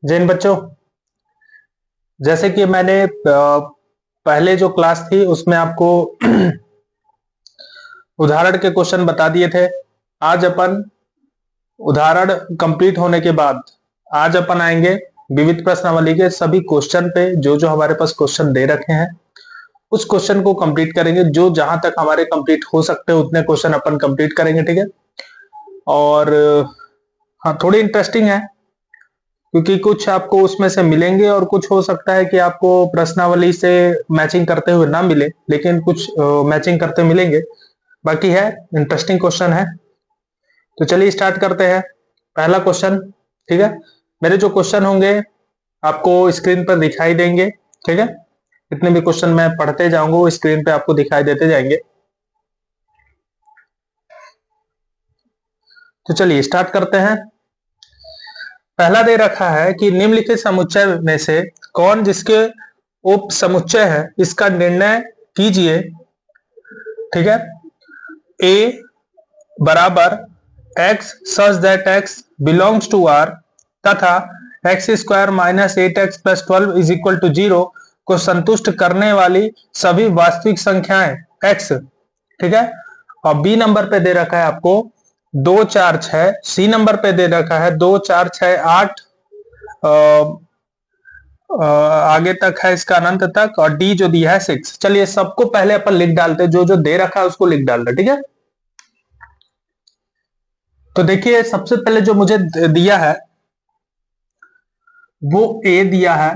जिन बच्चों, जैसे कि मैंने पहले जो क्लास थी उसमें आपको उदाहरण के क्वेश्चन बता दिए थे। आज अपन उदाहरण कंप्लीट होने के बाद आज अपन आएंगे विविध प्रश्नावली के सभी क्वेश्चन पे। जो जो हमारे पास क्वेश्चन दे रखे हैं उस क्वेश्चन को कंप्लीट करेंगे। जो जहां तक हमारे कंप्लीट हो सकते हैं उतने क्वेश्चन अपन कंप्लीट करेंगे, ठीक है। और हाँ, थोड़ी इंटरेस्टिंग है क्योंकि कुछ आपको उसमें से मिलेंगे और कुछ हो सकता है कि आपको प्रश्नावली से मैचिंग करते हुए ना मिले, लेकिन कुछ मैचिंग करते मिलेंगे। बाकी है, इंटरेस्टिंग क्वेश्चन है। तो चलिए स्टार्ट करते हैं। पहला क्वेश्चन, ठीक है। मेरे जो क्वेश्चन होंगे आपको स्क्रीन पर दिखाई देंगे, ठीक है। जितने भी क्वेश्चन मैं पढ़ते जाऊंगा वो स्क्रीन पे आपको दिखाई देते जाएंगे। तो चलिए स्टार्ट करते हैं। पहला दे रखा है कि निम्नलिखित समुच्चय में से कौन जिसके उप समुच्चय है इसका निर्णय कीजिए, ठीक है। ए बराबर X such that X belongs to R तथा X square minus 8x plus 12 is equal to 0 को संतुष्ट करने वाली सभी वास्तविक संख्याएं x, ठीक है। और बी नंबर पे दे रखा है आपको 2 4 6, सी नंबर पे दे रखा है 2 4 6 8, आगे तक है इसका अनंत तक, और डी जो दिया है 6। चलिए सबको पहले अपन लिख डालते हैं, जो जो दे रखा है उसको लिख डालते, ठीक है। तो देखिए सबसे पहले जो मुझे दिया है वो ए दिया है,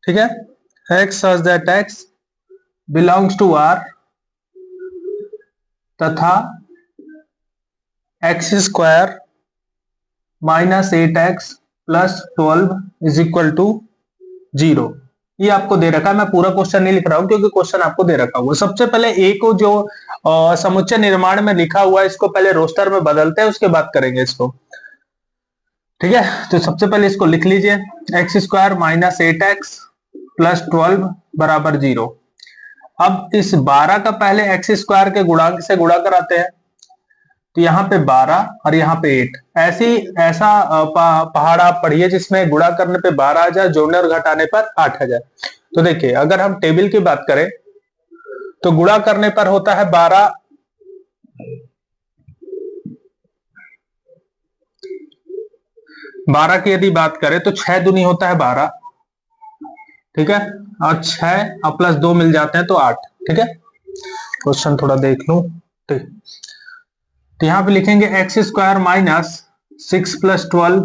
ठीक है। X such that X belongs to R तथा X square minus 8x plus 12 is equal to 0। ये आपको दे रखा है। मैं पूरा क्वेश्चन नहीं लिख रहा हूं क्योंकि क्वेश्चन आपको दे रखा हुआ। सबसे पहले ए को जो समुच्चय निर्माण में लिखा हुआ है इसको पहले रोस्टर में बदलते हैं, उसके बाद करेंगे इसको, ठीक है। तो सबसे पहले इसको लिख लीजिए, x square minus 8x plus 12 बराबर 0। अब इस 12 का पहले एक्स स्क्वायर के गुणांक से गुणा कराते हैं, तो यहाँ पे 12 और यहाँ पे 8। ऐसा पहाड़ आप पढ़िए जिसमें गुणा करने पे 12 आ जाए, जोड़ने और घटाने पर 8 आ जाए। तो देखिए अगर हम टेबल की बात करें तो गुणा करने पर होता है 12, 12 की यदि बात करें तो 6 दूनी होता है 12, ठीक है। और 6 और प्लस 2 मिल जाते हैं तो 8, ठीक है। क्वेश्चन थोड़ा देख लूं, ठीक। तो यहां पे लिखेंगे x square minus 6 plus 12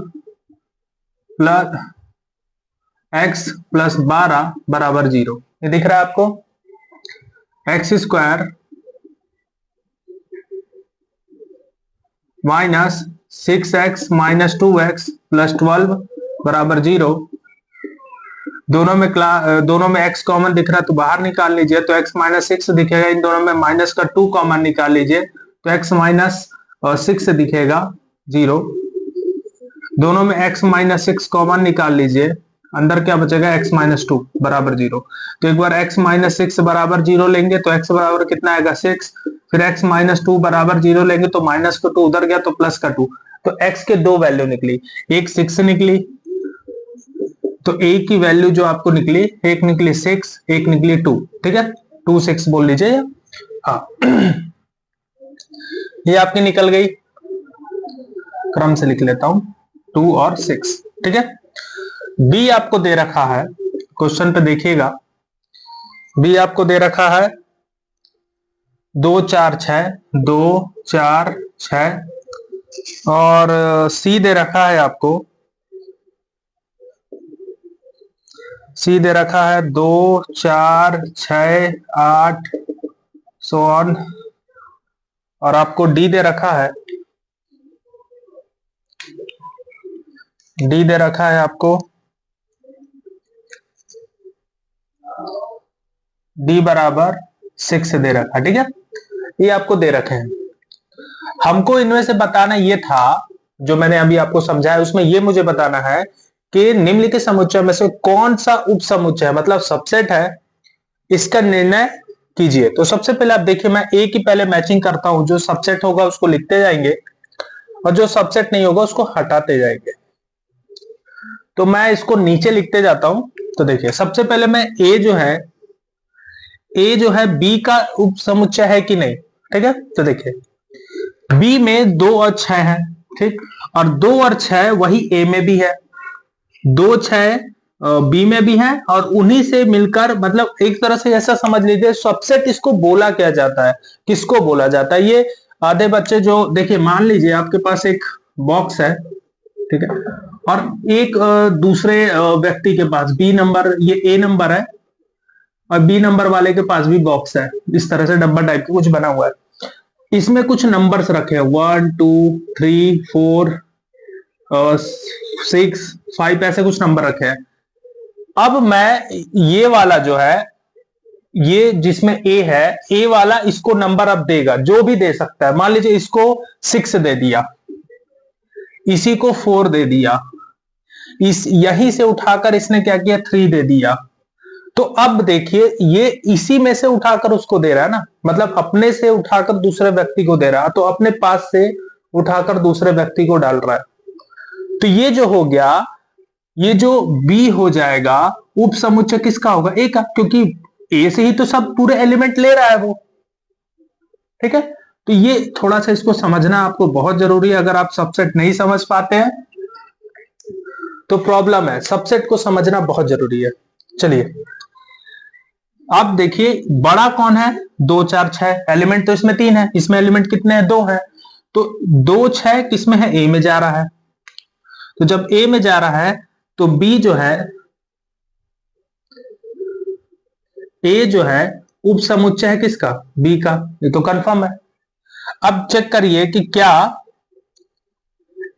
plus x plus 12 बराबर 0। ये दिख रहा है आपको, x square minus 6x minus 2x plus 12 बराबर 0। दोनों में x कॉमन दिख रहा है तो बाहर निकाल लीजिए, तो x माइनस 6 दिखेगा। इन दोनों में माइनस का 2 कॉमन निकाल लीजिए तो x माइनस 6 दिखेगा 0। दोनों में x माइनस 6 कॉमन निकाल लीजिए, अंदर क्या बचेगा x माइनस 2 बराबर 0। तो एक बार x माइनस 6 बराबर 0 लेंगे तो x बराबर कितना आएगा 6, फिर x माइनस 2 बराबर 0 लेंगे तो माइनस का 2 उधर गया तो प्लस का 2। तो x के दो वैल्यू निकली, एक 6 निकली, तो a की वैल्यू जो आपको निकली, एक निकली 6, एक निकली 2, ठीक है। 2 6 बोल लीजिए, हाँ। ये आपकी निकल गई, क्रम से लिख लेता हूं, 2 और 6, ठीक है। बी आपको दे रखा है, क्वेश्चन पे देखिएगा। बी आपको दे रखा है 2 4 6, 2 4 6, और सी दे रखा है आपको, सी दे रखा है 2 4 6 8 सो ऑन, और आपको डी दे रखा है, डी दे रखा है आपको डी बराबर 6 दे रखा, ठीक है। ये आपको दे रखे हैं। हमको इनमें से बताना ये था, जो मैंने अभी आपको समझाया उसमें ये मुझे बताना है कि निम्नलिखित समुच्चय में से कौन सा उप समुच्चय मतलब सबसेट है, इसका निर्णय कीजिए। तो सबसे पहले आप देखिए, मैं ए की पहले मैचिंग करता हूं, जो सबसेट होगा उसको लिखते जाएंगे और जो सबसेट नहीं होगा उसको हटाते जाएंगे। तो मैं इसको नीचे लिखते जाता हूं। तो देखिए सबसे पहले मैं ए जो है बी का उप समुच्चय है कि नहीं, ठीक है। तो देखिए बी में 2 और 6 है, ठीक, और 2 और 6 वही ए में भी है, 2 6 बी में भी है, और उन्हीं से मिलकर मतलब एक तरह से ऐसा समझ लीजिए सबसेट इसको बोला क्या जाता है, किसको बोला जाता है। ये आधे बच्चे जो देखिए मान लीजिए आपके पास एक बॉक्स है, ठीक है, और एक दूसरे व्यक्ति के पास बी नंबर, ये ए नंबर है और बी नंबर वाले के पास भी बॉक्स है, इस तरह से डब्बा टाइप का कुछ बना हुआ है, इसमें कुछ नंबर्स रखे हैं 1 2 3 4 6 5 ऐसे कुछ नंबर रखे हैं। अब मैं ये वाला जो है, ये जिसमें ए है, ए वाला इसको नंबर अब देगा, जो भी दे सकता है। मान लीजिए इसको 6 दे दिया, इसी को 4 दे दिया, इस यहीं से उठाकर इसने क्या किया 3 दे दिया। तो अब देखिए ये इसी में से उठाकर उसको दे रहा है ना, मतलब अपने से उठाकर दूसरे व्यक्ति को दे रहा है, तो अपने पास से उठाकर दूसरे व्यक्ति को डाल रहा है। तो ये जो हो गया, ये जो बी हो जाएगा उप समुच्चय किसका होगा, ए का, क्योंकि ए से ही तो सब पूरे एलिमेंट ले रहा है वो, ठीक है। तो ये थोड़ा सा इसको समझना आपको बहुत जरूरी है। अगर आप सबसेट नहीं समझ पाते हैं तो प्रॉब्लम है, सबसेट को समझना बहुत जरूरी है। चलिए अब देखिए बड़ा कौन है, 2 4 6 एलिमेंट, तो इसमें 3 है, इसमें एलिमेंट कितने हैं 2 है, तो 2 6 किसमें है, ए में जा रहा है। तो जब ए में जा रहा है तो बी जो है, ए जो है उप समुच्चय है किसका, बी का, ये तो कंफर्म है। अब चेक करिए कि क्या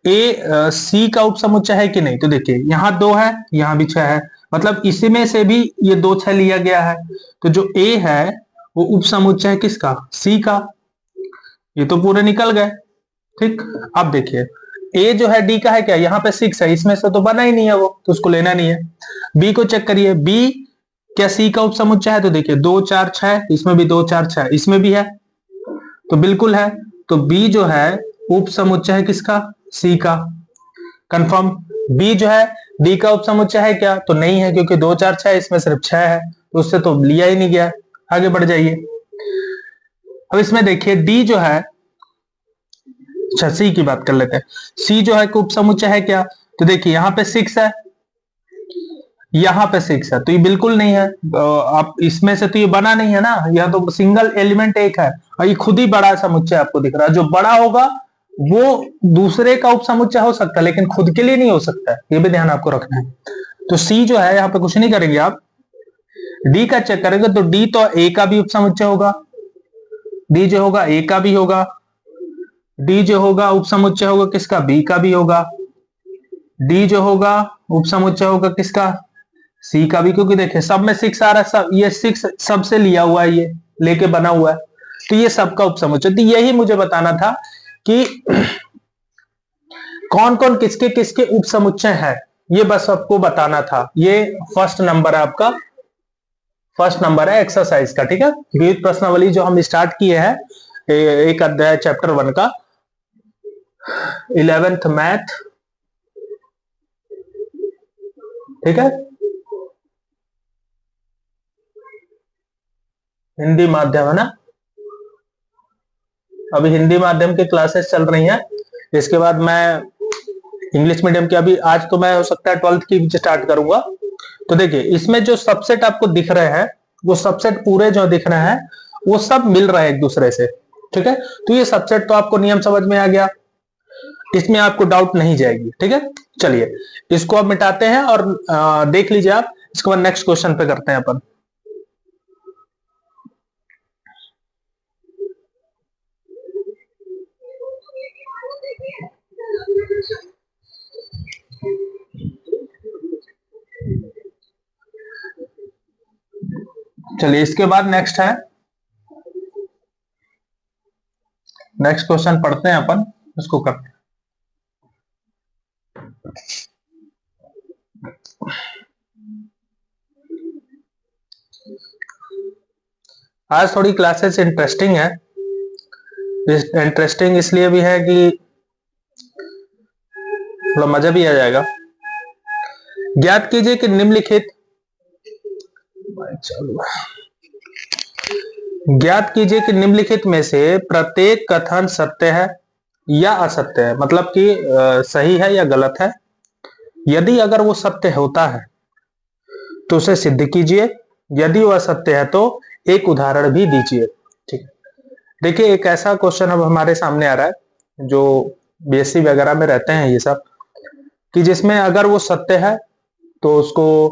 ए सी का उप समुच्चय है कि नहीं। तो देखिए यहां 2 है, यहां भी 6 है, मतलब इसी में से भी ये 2 6 लिया गया है। तो जो ए है वो उप समुच्चय है किसका, सी का, ये तो पूरे निकल गए, ठीक। अब देखिए ए जो है डी का है क्या, यहाँ पे 6 है, इसमें से तो बना ही नहीं है वो, तो उसको लेना नहीं है। बी को चेक करिए, बी क्या सी का उप समुच्चय है, तो देखिए 2 4 6, इसमें भी 2 4 6, इसमें भी है, तो बिल्कुल है। तो बी जो है उप समुच्चय है किसका, सी का, कंफर्म। बी जो है डी का उप समुच्चय है क्या, तो नहीं है, क्योंकि 2 4 6 इसमें सिर्फ 6 है, तो उससे तो लिया ही नहीं गया। आगे बढ़ जाइए। अब इसमें देखिए डी जो है, अच्छा सी की बात कर लेते हैं, सी जो है उप समुच्चय है क्या, तो देखिए यहाँ पे 6 है, यहाँ पे 6 है, तो ये बिल्कुल नहीं है। आप इसमें से तो ये बना नहीं है ना, यह तो सिंगल एलिमेंट एक है, और ये खुद ही बड़ा समुच्चय आपको दिख रहा है। जो बड़ा होगा वो दूसरे का उप समुच्चय हो सकता है, लेकिन खुद के लिए नहीं हो सकता है, ये भी ध्यान आपको रखना है। तो सी जो है यहाँ पे कुछ नहीं करेंगे आप, डी का चेक करेंगे, तो डी तो ए का भी उप समुच्चय होगा, डी जो होगा ए का भी होगा, डी जो होगा उप समुच्चय होगा किसका, बी का भी होगा, डी जो होगा उप समुच्चय होगा किसका, सी का भी, क्योंकि देखिए सब में 6 आ रहा है, सब ये 6 सबसे लिया हुआ है, ये लेके बना हुआ है, तो ये सबका उप समुच्चय। तो यही मुझे बताना था कि कौन कौन किसके किसके उप समुच्चय है, ये बस आपको बताना था। ये फर्स्ट नंबर है आपका, फर्स्ट नंबर है एक्सरसाइज का, ठीक है। विविध प्रश्नावली जो हम स्टार्ट किए हैं, एक अध्याय चैप्टर 1 का, 11th मैथ, ठीक है, हिंदी माध्यम है ना, अभी हिंदी माध्यम की क्लासेस चल रही हैं। इसके बाद मैं इंग्लिश मीडियम की, अभी आज तो मैं हो सकता है 12th की स्टार्ट करूंगा। तो देखिए इसमें जो सबसेट आपको दिख रहे हैं, वो सबसेट पूरे जो दिख रहे हैं वो सब मिल रहे हैं एक दूसरे से, ठीक है। तो ये सबसेट तो आपको नियम समझ में आ गया, इसमें आपको डाउट नहीं जाएगी, ठीक है। चलिए इसको अब मिटाते हैं और देख लीजिए आप, इसके बाद नेक्स्ट क्वेश्चन पे करते हैं अपन। चलिए इसके बाद नेक्स्ट है, नेक्स्ट क्वेश्चन पढ़ते हैं अपन, इसको करते हैं। आज थोड़ी क्लासेस इंटरेस्टिंग है, इंटरेस्टिंग इसलिए भी है कि थोड़ा मजा भी आ जाएगा। ज्ञात कीजिए कि निम्नलिखित, ज्ञात कीजिए कि निम्नलिखित में से प्रत्येक कथन सत्य है या असत्य है, मतलब कि सही है या गलत है। यदि अगर वो सत्य होता है तो उसे सिद्ध कीजिए, यदि वह सत्य है तो एक उदाहरण भी दीजिए। ठीक, देखिए एक ऐसा क्वेश्चन अब हमारे सामने आ रहा है जो बीएससी वगैरह में रहते हैं ये सब, कि जिसमें अगर वो सत्य है तो उसको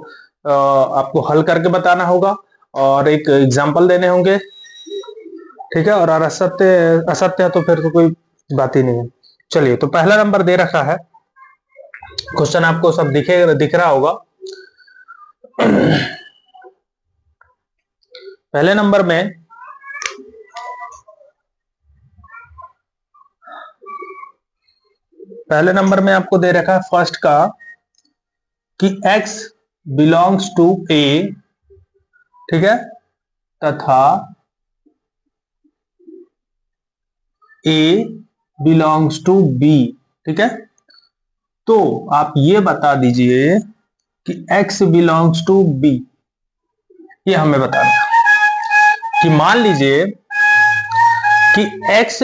आपको हल करके बताना होगा और एक एग्जाम्पल देने होंगे। ठीक है, और असत्य असत्य है तो फिर तो कोई बात ही नहीं है। चलिए, तो पहला नंबर दे रखा है, क्वेश्चन आपको सब दिख रहा होगा। पहले नंबर में आपको दे रखा है फर्स्ट का कि x बिलोंग्स टू a, ठीक है, तथा a बिलोंग्स टू b। ठीक है, तो आप ये बता दीजिए कि x बिलोंग्स टू b, ये हमें बताना है। कि मान लीजिए कि x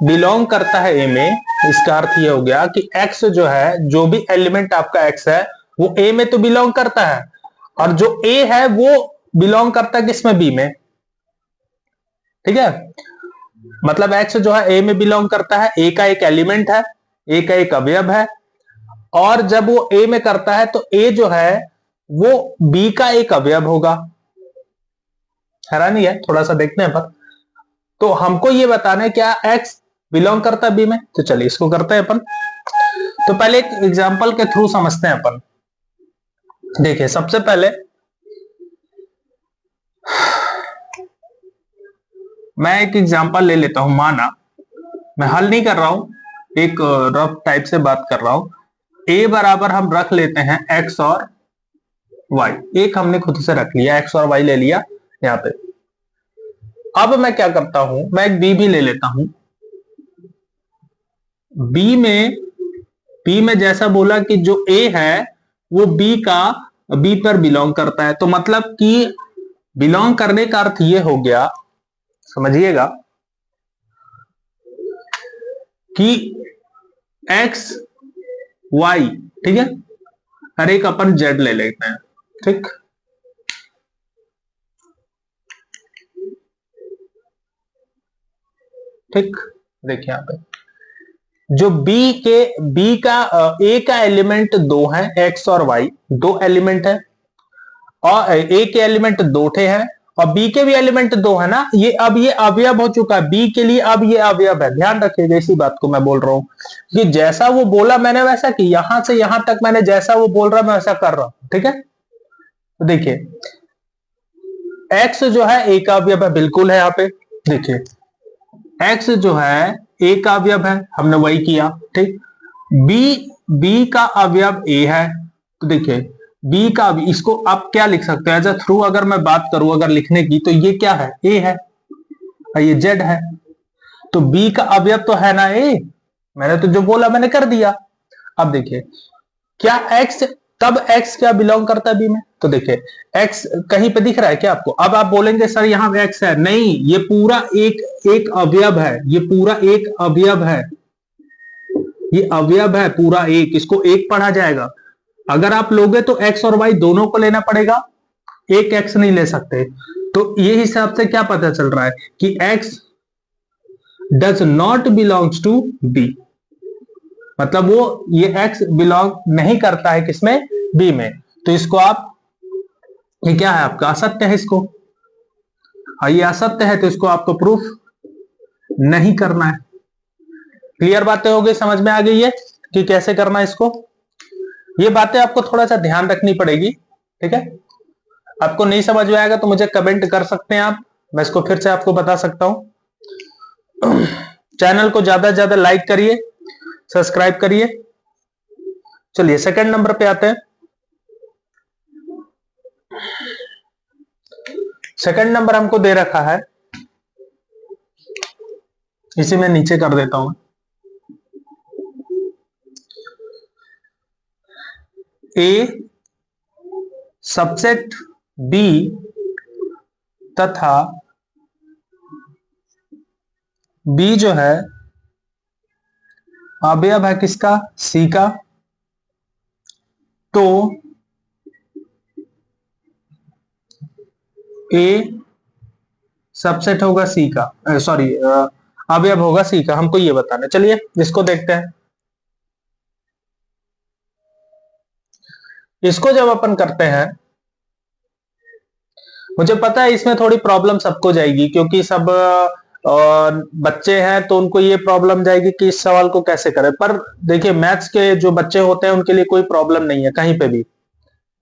बिलोंग करता है a में, इसका अर्थ ये हो गया कि x जो है, जो भी एलिमेंट आपका x है वो a में तो बिलोंग करता है, और जो a है वो बिलोंग करता है किसमें, b में। ठीक है, मतलब x जो है a में बिलोंग करता है, a का एक एलिमेंट है, a का एक अवयव है, और जब वो a में करता है तो a जो है वो b का एक अवयव होगा। हैरानी है, थोड़ा सा देखते हैं पर। तो हमको ये बताना है क्या x बिलोंग करता है b में, तो चलिए इसको करते हैं अपन। तो पहले एक एग्जांपल के थ्रू समझते हैं अपन। देखिए सबसे पहले मैं एक एग्जांपल ले लेता हूं। माना मैं हल नहीं कर रहा हूं, एक रफ टाइप से बात कर रहा हूं। a बराबर हम रख लेते हैं x और y, एक हमने खुद से रख लिया, x और y ले लिया यहां पे। अब मैं क्या करता हूं, मैं एक b भी ले लेता हूं। b में जैसा बोला कि जो a है वो b पर बिलोंग करता है, तो मतलब कि बिलोंग करने का अर्थ ये हो गया, समझिएगा, कि x y, ठीक है, हर एक अपन z ले लेते हैं। ठीक, ठीक, देखिए यहां पे जो b का a का एलिमेंट दो है, x और y दो एलिमेंट है, और a के एलिमेंट दो ठे है और b के भी एलिमेंट दो है ना। ये अब ये अवयव हो चुका है b के लिए, अब ये अवयव है। ध्यान रखिएगा इसी बात को मैं बोल रहा हूं कि जैसा वो बोला मैंने वैसा कि यहां से यहां तक मैंने जैसा वो बोल रहा मैं वैसा कर रहा हूं। ठीक है, तो देखिए x जो है a का अवयव है, बिल्कुल है यहाँ पे। देखिए x जो है a का अवयव है, हमने वही किया। ठीक, b का अवयव a है, तो देखिए b का, इसको आप क्या लिख सकते हैं एज अ थ्रू, अगर मैं बात करूं अगर लिखने की, तो ये क्या है, a है और ये z है, तो b का अवयव तो है ना a, मैंने तो जो बोला मैंने कर दिया। अब देखिए क्या x, तब x क्या बिलोंग करता है b में, तो देखिए x कहीं पे दिख रहा है क्या आपको। अब आप बोलेंगे सर यहां x है, नहीं, ये पूरा एक अवयव है, ये पूरा एक अवयव है, ये अवयव है पूरा एक, इसको एक पढ़ा जाएगा। अगर आप लोगे तो x और y दोनों को लेना पड़ेगा, एक x नहीं ले सकते। तो ये हिसाब से क्या पता चल रहा है कि x does not belongs to b, मतलब वो ये x बिलोंग नहीं करता है किसमें, b में। तो इसको आप, ये क्या है आपका असत्य है इसको, और ये असत्य है तो इसको आपको प्रूफ नहीं करना है। क्लियर बातें हो गई, समझ में आ गई है कि कैसे करना है इसको। ये बातें आपको थोड़ा सा ध्यान रखनी पड़ेगी। ठीक है, आपको नहीं समझ में आएगा तो मुझे कमेंट कर सकते हैं आप, मैं इसको फिर से आपको बता सकता हूं। चैनल को ज्यादा से ज्यादा लाइक करिए, सब्सक्राइब करिए। चलिए सेकंड नंबर पे आते हैं। सेकंड नंबर हमको दे रखा है, इसे मैं नीचे कर देता हूं। ए सबसेट बी तथा बी जो है अवयव है किसका, सी का, तो ए सबसेट होगा सी का, सॉरी अवयव होगा सी का, हमको ये बताना। चलिए इसको देखते हैं। इसको जब अपन करते हैं, मुझे पता है इसमें थोड़ी प्रॉब्लम सबको जाएगी, क्योंकि सब बच्चे हैं तो उनको ये प्रॉब्लम जाएगी कि इस सवाल को कैसे करें। पर देखिए मैथ्स के जो बच्चे होते हैं उनके लिए कोई प्रॉब्लम नहीं है कहीं पे भी,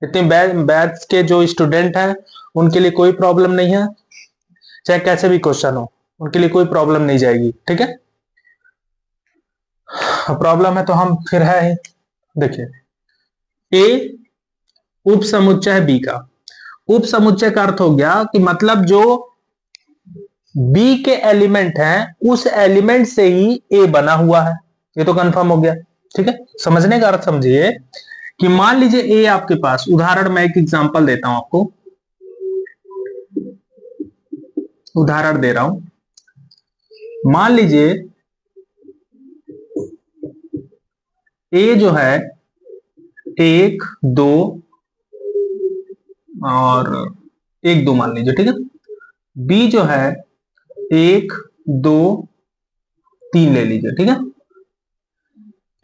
इतने मैथ्स के जो स्टूडेंट हैं उनके लिए कोई प्रॉब्लम नहीं है, चाहे कैसे भी क्वेश्चन हो उनके लिए कोई प्रॉब्लम नहीं जाएगी। ठीक है, प्रॉब्लम है तो हम फिर है ही। देखिए ए उप समुच्चय है बी का। उप समुच्चय का अर्थ हो गया कि मतलब जो बी के एलिमेंट हैं उस एलिमेंट से ही ए बना हुआ है, ये तो कंफर्म हो गया। ठीक है, समझने का अर्थ समझिए कि मान लीजिए ए आपके पास, उदाहरण मैं एक एग्जांपल देता हूं आपको, उदाहरण दे रहा हूं। मान लीजिए ए जो है 1 2 और 1 2 मान लीजिए, ठीक है। बी जो है 1 2 3 ले लीजिए, ठीक है।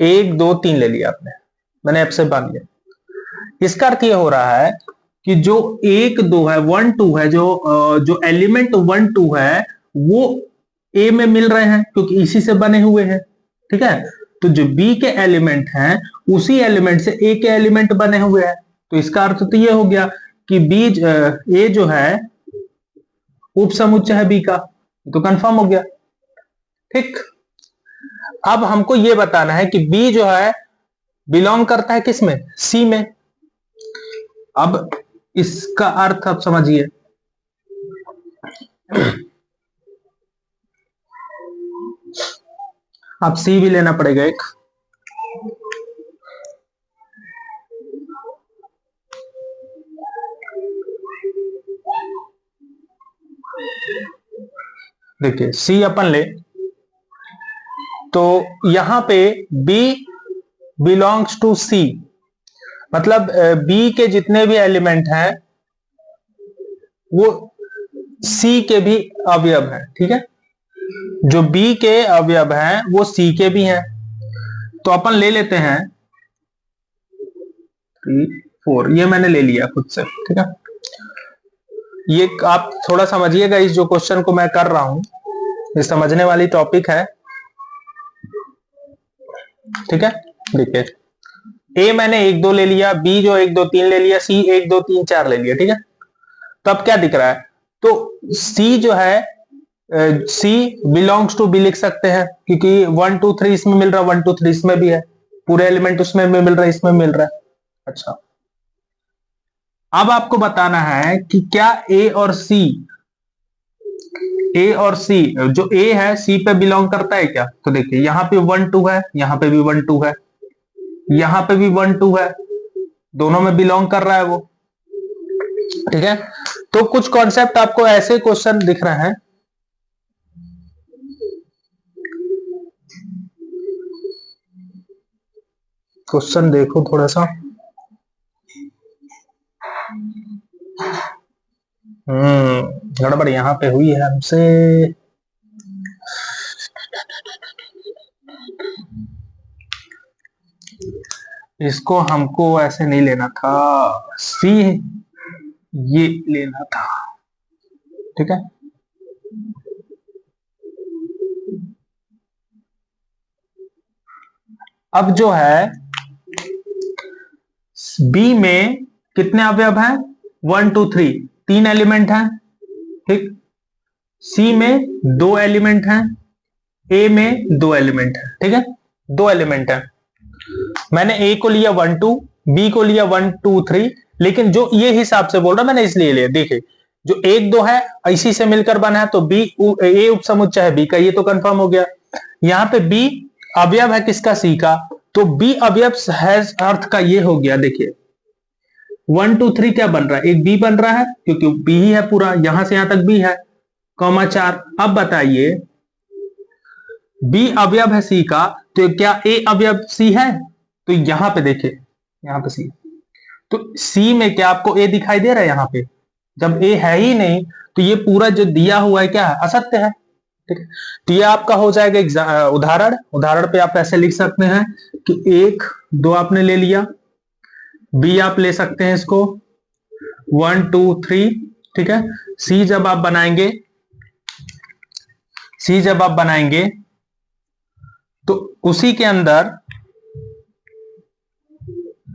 1 2 3 ले लिया आपने, मैंने एफ से बांध लिया। इसका अर्थ यह हो रहा है कि जो 1 2 है, 1 2 है, जो एलिमेंट 1 2 है वो ए में मिल रहे हैं क्योंकि इसी से बने हुए हैं। ठीक है, तो जो बी के एलिमेंट हैं उसी एलिमेंट से ए के एलिमेंट बने हुए हैं। तो इसका अर्थ तो यह हो गया कि बी ए जो है उप समुच्चय है बी का, तो कंफर्म हो गया। ठीक, अब हमको यह बताना है कि बी जो है बिलोंग करता है किस में, सी में। अब इसका अर्थ आप समझिए, अब सी भी लेना पड़ेगा एक। देखिए सी अपन ले तो यहां पे B बिलोंग्स टू C, मतलब B के जितने भी एलिमेंट हैं वो C के भी अवयव हैं। ठीक है, जो B के अवयव हैं वो C के भी हैं। तो अपन ले लेते हैं 3 4, ये मैंने ले लिया खुद से। ठीक है, ये आप थोड़ा समझिएगा, इस जो क्वेश्चन को मैं कर रहा हूं ये समझने वाली टॉपिक है। ठीक है, देखिए ए मैंने 1 2 ले लिया, बी जो 1 2 3 ले लिया, सी 1 2 3 4 ले लिया। ठीक है, तो अब क्या दिख रहा है, तो सी जो है सी बिलोंग्स टू बी लिख सकते हैं क्योंकि 1 2 3 इसमें मिल रहा है, 1 2 3 इसमें भी है, पूरे एलिमेंट उसमें भी मिल रहा है, इसमें मिल रहा है। अच्छा, अब आपको बताना है कि क्या ए और सी जो ए है सी पे बिलोंग करता है क्या। तो देखिए यहां पे 1 2 है, यहां पे भी 1 2 है, यहां पे भी 1 2 है, दोनों में बिलोंग कर रहा है वो। ठीक है, तो कुछ कॉन्सेप्ट आपको ऐसे क्वेश्चन दिख रहे हैं, क्वेश्चन देखो थोड़ा सा। गड़बड़ यहां पे हुई है हमसे। इसको हमको ऐसे नहीं लेना था, सी ये लेना था। ठीक है, अब जो है बी में कितने अवयव हैं, 1 2 3, 3 एलिमेंट हैं। ठीक, सी में 2 एलिमेंट हैं, ए में 2 एलिमेंट हैं। ठीक है, 2 एलिमेंट हैं। मैंने ए को लिया 1 2, बी को लिया 1 2 3, लेकिन जो ये हिसाब से बोल रहा मैंने इसलिए लिया, देखिए जो 1 2 है इसी से मिलकर बना है, तो बी ए उप समुच्चय है बी का, ये तो कंफर्म हो गया। यहां पे बी अवयव है किसका, सी का, तो बी अवयव हैज अर्थ का ये हो गया। देखिए 1 2 3 क्या बन रहा है, एक बी बन रहा है क्योंकि बी ही है पूरा, यहां से यहां तक बी है, कॉमा 4। अब बताइए बी अवयव है सी का, तो क्या ए अवयव सी है? तो यहां पे देखिए, यहां पे सी, तो सी में क्या आपको ए दिखाई दे रहा है? यहां पे जब ए है ही नहीं तो ये पूरा जो दिया हुआ है क्या है? असत्य है। ठीक है, तो ये आपका हो जाएगा उदाहरण। उदाहरण पे आप ऐसे लिख सकते हैं कि 1 2 आपने ले लिया, बी आप ले सकते हैं इसको 1 2 3। ठीक है, सी जब आप बनाएंगे, सी जब आप बनाएंगे तो उसी के अंदर,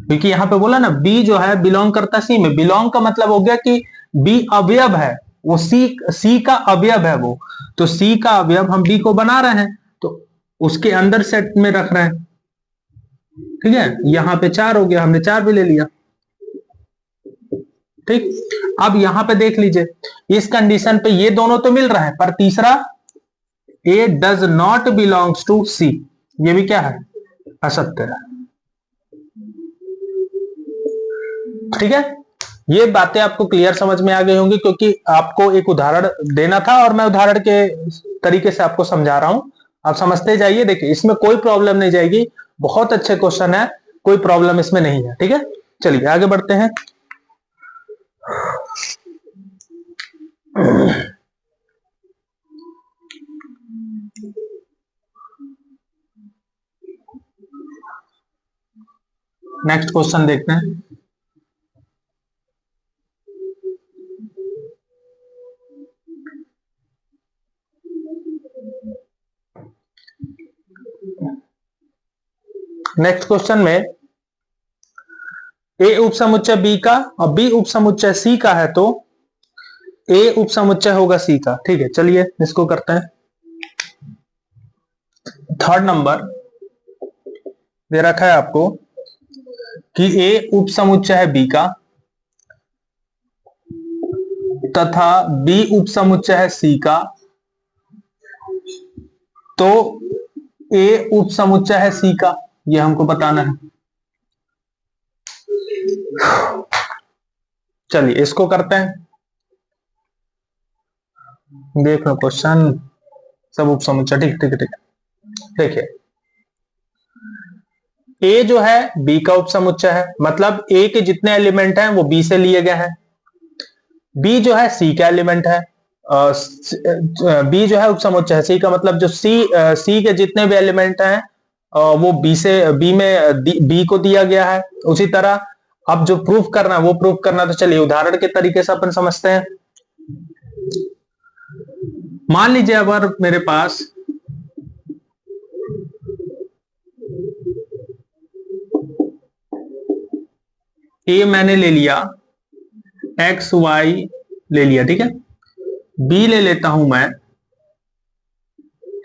क्योंकि यहां पे बोला ना बी जो है बिलोंग करता सी में, बिलोंग का मतलब हो गया कि बी अवयव है, वो सी का अवयव है वो, तो सी का अवयव हम बी को बना रहे हैं तो उसके अंदर सेट में रख रहे हैं। ठीक है, यहां पे 4 हो गया, हमने 4 भी ले लिया। ठीक, अब यहां पे देख लीजिए, इस कंडीशन पे ये दोनों तो मिल रहा है, पर तीसरा ए डज नॉट बिलोंग्स टू सी, ये भी क्या है? असत्य है। ठीक है, ये बातें आपको क्लियर समझ में आ गई होंगी, क्योंकि आपको एक उदाहरण देना था और मैं उदाहरण के तरीके से आपको समझा रहा हूं, आप समझते जाइए। देखिए इसमें कोई प्रॉब्लम नहीं जाएगी, बहुत अच्छे क्वेश्चन है, कोई प्रॉब्लम इसमें नहीं है। ठीक है, चलिए आगे बढ़ते हैं। नेक्स्ट क्वेश्चन देखते हैं। नेक्स्ट क्वेश्चन में ए उपसमुच्चय बी का और बी उपसमुच्चय सी का है, तो ए उपसमुच्चय होगा सी का। ठीक है, चलिए इसको करते हैं। थर्ड नंबर दे रखा है आपको कि ए उपसमुच्चय है बी का तथा बी उपसमुच्चय है सी का, तो ए उपसमुच्चय है सी का, यह हमको बताना है। चलिए इसको करते हैं, देख लो क्वेश्चन सब उपसमुच्चय। ठीक ठीक ठीक, देखिए ए जो है बी का उपसमुच्चय है, मतलब ए के जितने एलिमेंट हैं वो बी से लिए गए हैं। बी जो है सी का एलिमेंट है, बी जो है उपसमुच्चय है सी का, मतलब जो सी के जितने भी एलिमेंट हैं वो बी में बी को दिया गया है। उसी तरह अब जो प्रूफ करना है वो प्रूफ करना, तो चलिए उदाहरण के तरीके से अपन समझते हैं। मान लीजिए अगर मेरे पास ए मैंने ले लिया, एक्स वाई ले लिया, ठीक है, बी ले लेता हूं मैं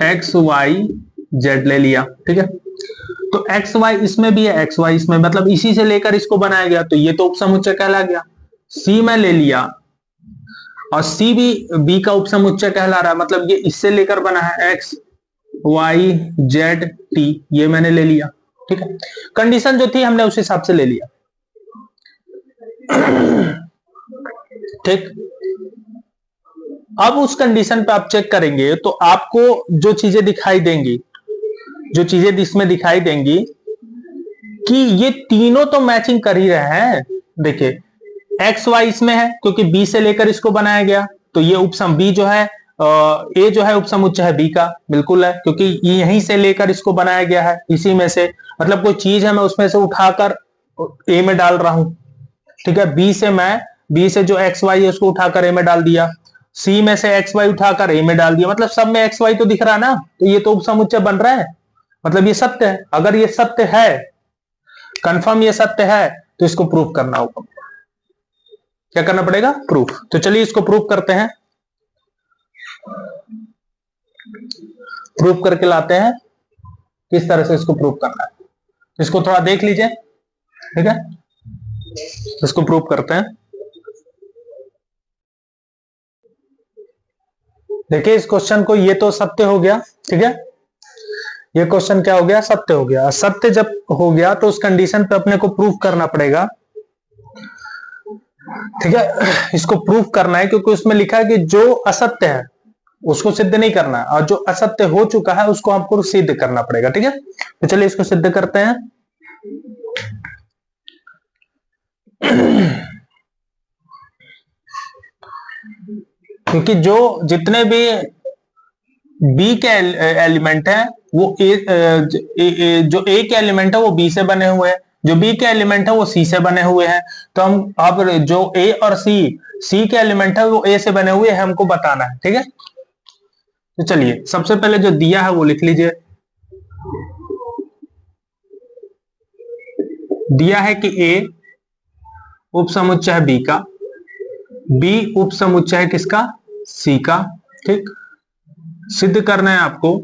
एक्स वाई जेड ले लिया। ठीक है, तो एक्स वाई इसमें भी है, एक्स वाई इसमें, मतलब इसी से लेकर इसको बनाया गया, तो ये तो उपसमुच्चय कहला गया। सी में ले लिया और सी भी बी का उपसमुच्चय कहला रहा है, मतलब ये इससे लेकर बना है एक्स वाई जेड टी, ये मैंने ले लिया। ठीक है, कंडीशन जो थी हमने उस हिसाब से ले लिया। ठीक, अब उस कंडीशन पे आप चेक करेंगे तो आपको जो चीजें दिखाई देंगी, जो चीजें इसमें दिखाई देंगी कि ये तीनों तो मैचिंग कर ही रहे हैं। देखिए एक्स वाई इसमें है क्योंकि बी से लेकर इसको बनाया गया, तो ये उपसम बी जो है ए जो है उपसमुच्चय है बी का, बिल्कुल है, क्योंकि यहीं से लेकर इसको बनाया गया है, इसी में से, मतलब कोई चीज है मैं उसमें से उठाकर ए में डाल रहा हूं। ठीक है, बी से जो एक्स वाई है उसको उठाकर ए में डाल दिया, सी में से एक्स वाई उठाकर ए में डाल दिया, मतलब सब में एक्स वाई तो दिख रहा ना, तो ये तो उपसमुच्चय बन रहा है, मतलब ये सत्य है। अगर ये सत्य है, कंफर्म ये सत्य है, तो इसको प्रूफ करना होगा। क्या करना पड़ेगा? प्रूफ। तो चलिए इसको प्रूफ करते हैं, प्रूफ करके लाते हैं। किस तरह से इसको प्रूफ करना है इसको थोड़ा देख लीजिए। ठीक है, इसको प्रूफ करते हैं। देखिए इस क्वेश्चन को, ये तो सत्य हो गया, ठीक है, ये क्वेश्चन क्या हो गया, सत्य हो गया। सत्य जब हो गया तो उस कंडीशन पे अपने को प्रूफ करना पड़ेगा, ठीक है। इसको प्रूफ करना है क्योंकि उसमें लिखा है कि जो असत्य है उसको सिद्ध नहीं करना, और जो असत्य हो चुका है उसको आपको सिद्ध करना पड़ेगा, ठीक है। तो चलिए इसको सिद्ध करते हैं। क्योंकि जो जितने भी बी के एलिमेंट है वो जो ए के एलिमेंट है वो बी से बने हुए हैं, जो बी के एलिमेंट है वो सी से बने हुए हैं। तो हम अब जो ए और सी के एलिमेंट है वो ए से बने हुए हैं, हमको बताना है, ठीक है। तो चलिए सबसे पहले जो दिया है वो लिख लीजिए। दिया है कि ए उपसमुच्चय है बी का, बी उपसमुच्चय है किसका, सी का, ठीक। सिद्ध करना है आपको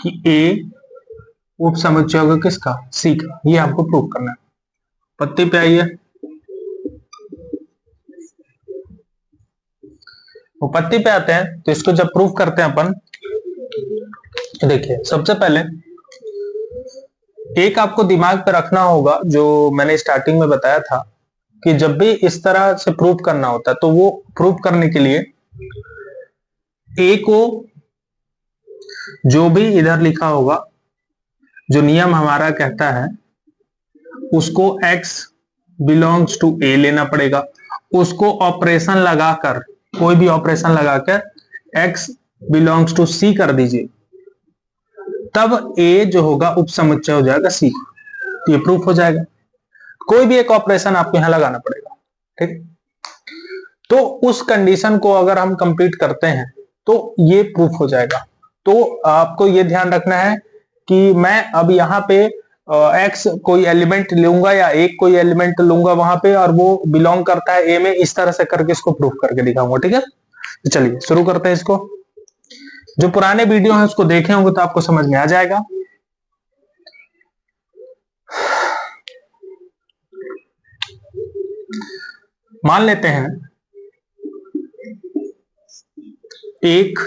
कि ए उपसमुच्चय होगा किसका, सी का। ये हमको प्रूव करना है। पत्ती पे आइए, वो पत्ती पे आते हैं तो इसको जब प्रूफ करते हैं अपन, देखिए सबसे पहले एक आपको दिमाग पे रखना होगा, जो मैंने स्टार्टिंग में बताया था कि जब भी इस तरह से प्रूफ करना होता है तो वो प्रूफ करने के लिए ए को जो भी इधर लिखा होगा, जो नियम हमारा कहता है उसको x बिलोंग्स टू ए लेना पड़ेगा। उसको ऑपरेशन लगाकर, कोई भी ऑपरेशन लगाकर x बिलोंग्स टू सी कर दीजिए, तब ए जो होगा उपसमुच्चय हो जाएगा सी। तो ये प्रूफ हो जाएगा। कोई भी एक ऑपरेशन आपको यहां लगाना पड़ेगा, ठीक। तो उस कंडीशन को अगर हम कंप्लीट करते हैं तो ये प्रूफ हो जाएगा। तो आपको ये ध्यान रखना है कि मैं अब यहाँ पे एक्स कोई एलिमेंट लूंगा या एक कोई एलिमेंट लूंगा वहां पे, और वो बिलोंग करता है ए में, इस तरह से करके इसको प्रूफ करके दिखाऊंगा, ठीक है। तो चलिए शुरू करते हैं इसको। जो पुराने वीडियो हैं उसको देखे होंगे तो आपको समझ में आ जाएगा। मान लेते हैं एक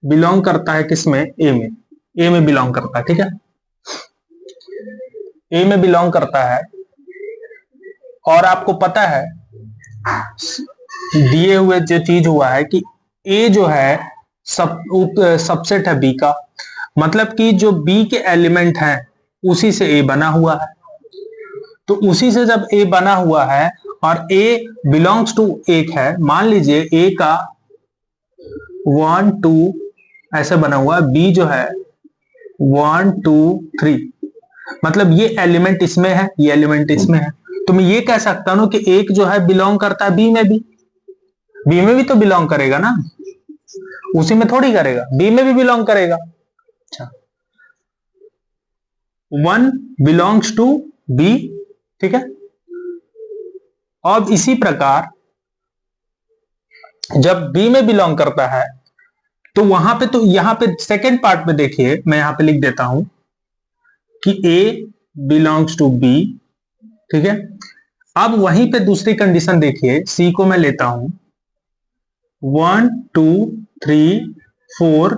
बिलोंग करता है किसमें, ए में, ए में बिलोंग करता है, ठीक है। ए में बिलोंग करता है और आपको पता है दिए हुए जो चीज हुआ है कि ए जो है सबसेट है बी का, मतलब कि जो बी के एलिमेंट हैं उसी से ए बना हुआ है। तो उसी से जब ए बना हुआ है और ए बिलोंग्स टू एक है, मान लीजिए ए का 1 2 ऐसे बना हुआ है, बी जो है 1 2 3, मतलब ये एलिमेंट इसमें है, ये एलिमेंट इसमें है। तो मैं ये कह सकता हूं कि एक जो है बिलोंग करता है बी में भी, बी में भी तो बिलोंग करेगा ना, उसी में थोड़ी करेगा, बी में भी बिलोंग करेगा। अच्छा, 1 बिलोंग्स टू बी, ठीक है। और इसी प्रकार जब बी में बिलोंग करता है तो वहां पे, तो यहां पे सेकेंड पार्ट में देखिए, मैं यहां पे लिख देता हूं कि ए बिलोंग्स टू बी, ठीक है। अब वहीं पे दूसरी कंडीशन देखिए, सी को मैं लेता हूं 1 2 3 4,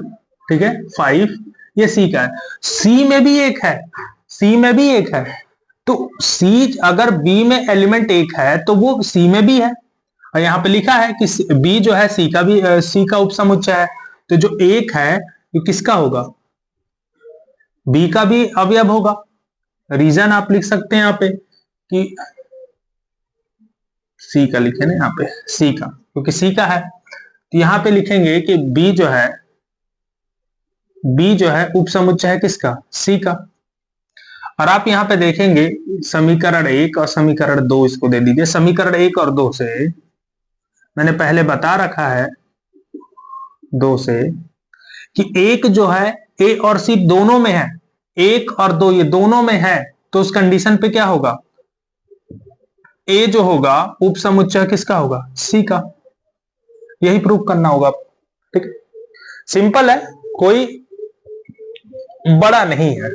ठीक है, 5, ये सी का है। सी में भी एक है, सी में भी एक है। तो सी अगर बी में एलिमेंट एक है तो वो सी में भी है, और यहां पे लिखा है कि बी जो है सी का भी, सी का उपसमुच्चय है। तो जो एक है ये किसका होगा, बी का भी अवयव होगा। रीजन आप लिख सकते हैं यहां पे कि सी का लिखे ना, यहाँ पे सी का, क्योंकि सी का है। तो यहां पे लिखेंगे कि बी जो है उपसमुच्चय है किसका, सी का। और आप यहां पे देखेंगे समीकरण 1 और समीकरण 2 इसको दे दीजिए। समीकरण 1 और 2 से मैंने पहले बता रखा है, 2 से, कि एक जो है ए और सी दोनों में है, 1 और 2 ये दोनों में है, तो उस कंडीशन पे क्या होगा, ए जो होगा उपसमुच्चय किसका होगा, सी का। यही प्रूफ करना होगा, ठीक है। सिंपल है, कोई बड़ा नहीं है।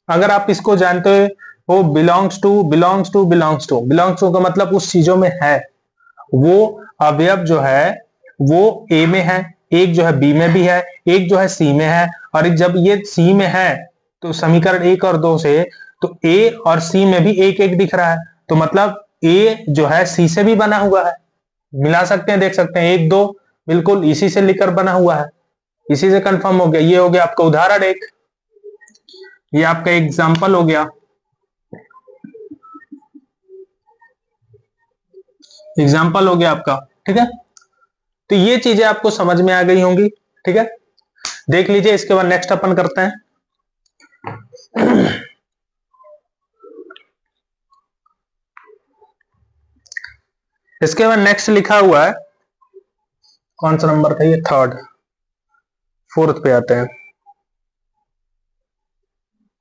अगर आप इसको जानते हो वो बिलोंग्स टू का मतलब उस चीजों में है। वो अवयव जो है वो ए में है, एक जो है बी में भी है, एक जो है सी में है। और जब ये सी में है तो समीकरण 1 और 2 से तो ए और सी में भी एक एक दिख रहा है, तो मतलब ए जो है सी से भी बना हुआ है। मिला सकते हैं, देख सकते हैं, 1 2 बिल्कुल इसी से लिखकर बना हुआ है, इसी से कंफर्म हो गया। ये हो गया आपका उदाहरण एक, ये आपका एग्जाम्पल हो गया, एग्जाम्पल हो गया आपका। ठीक है, तो ये चीजें आपको समझ में आ गई होंगी। ठीक है, देख लीजिए, इसके बाद नेक्स्ट अपन करते हैं। इसके बाद नेक्स्ट लिखा हुआ है, कौन सा नंबर था ये, थर्ड, फोर्थ पे आते हैं,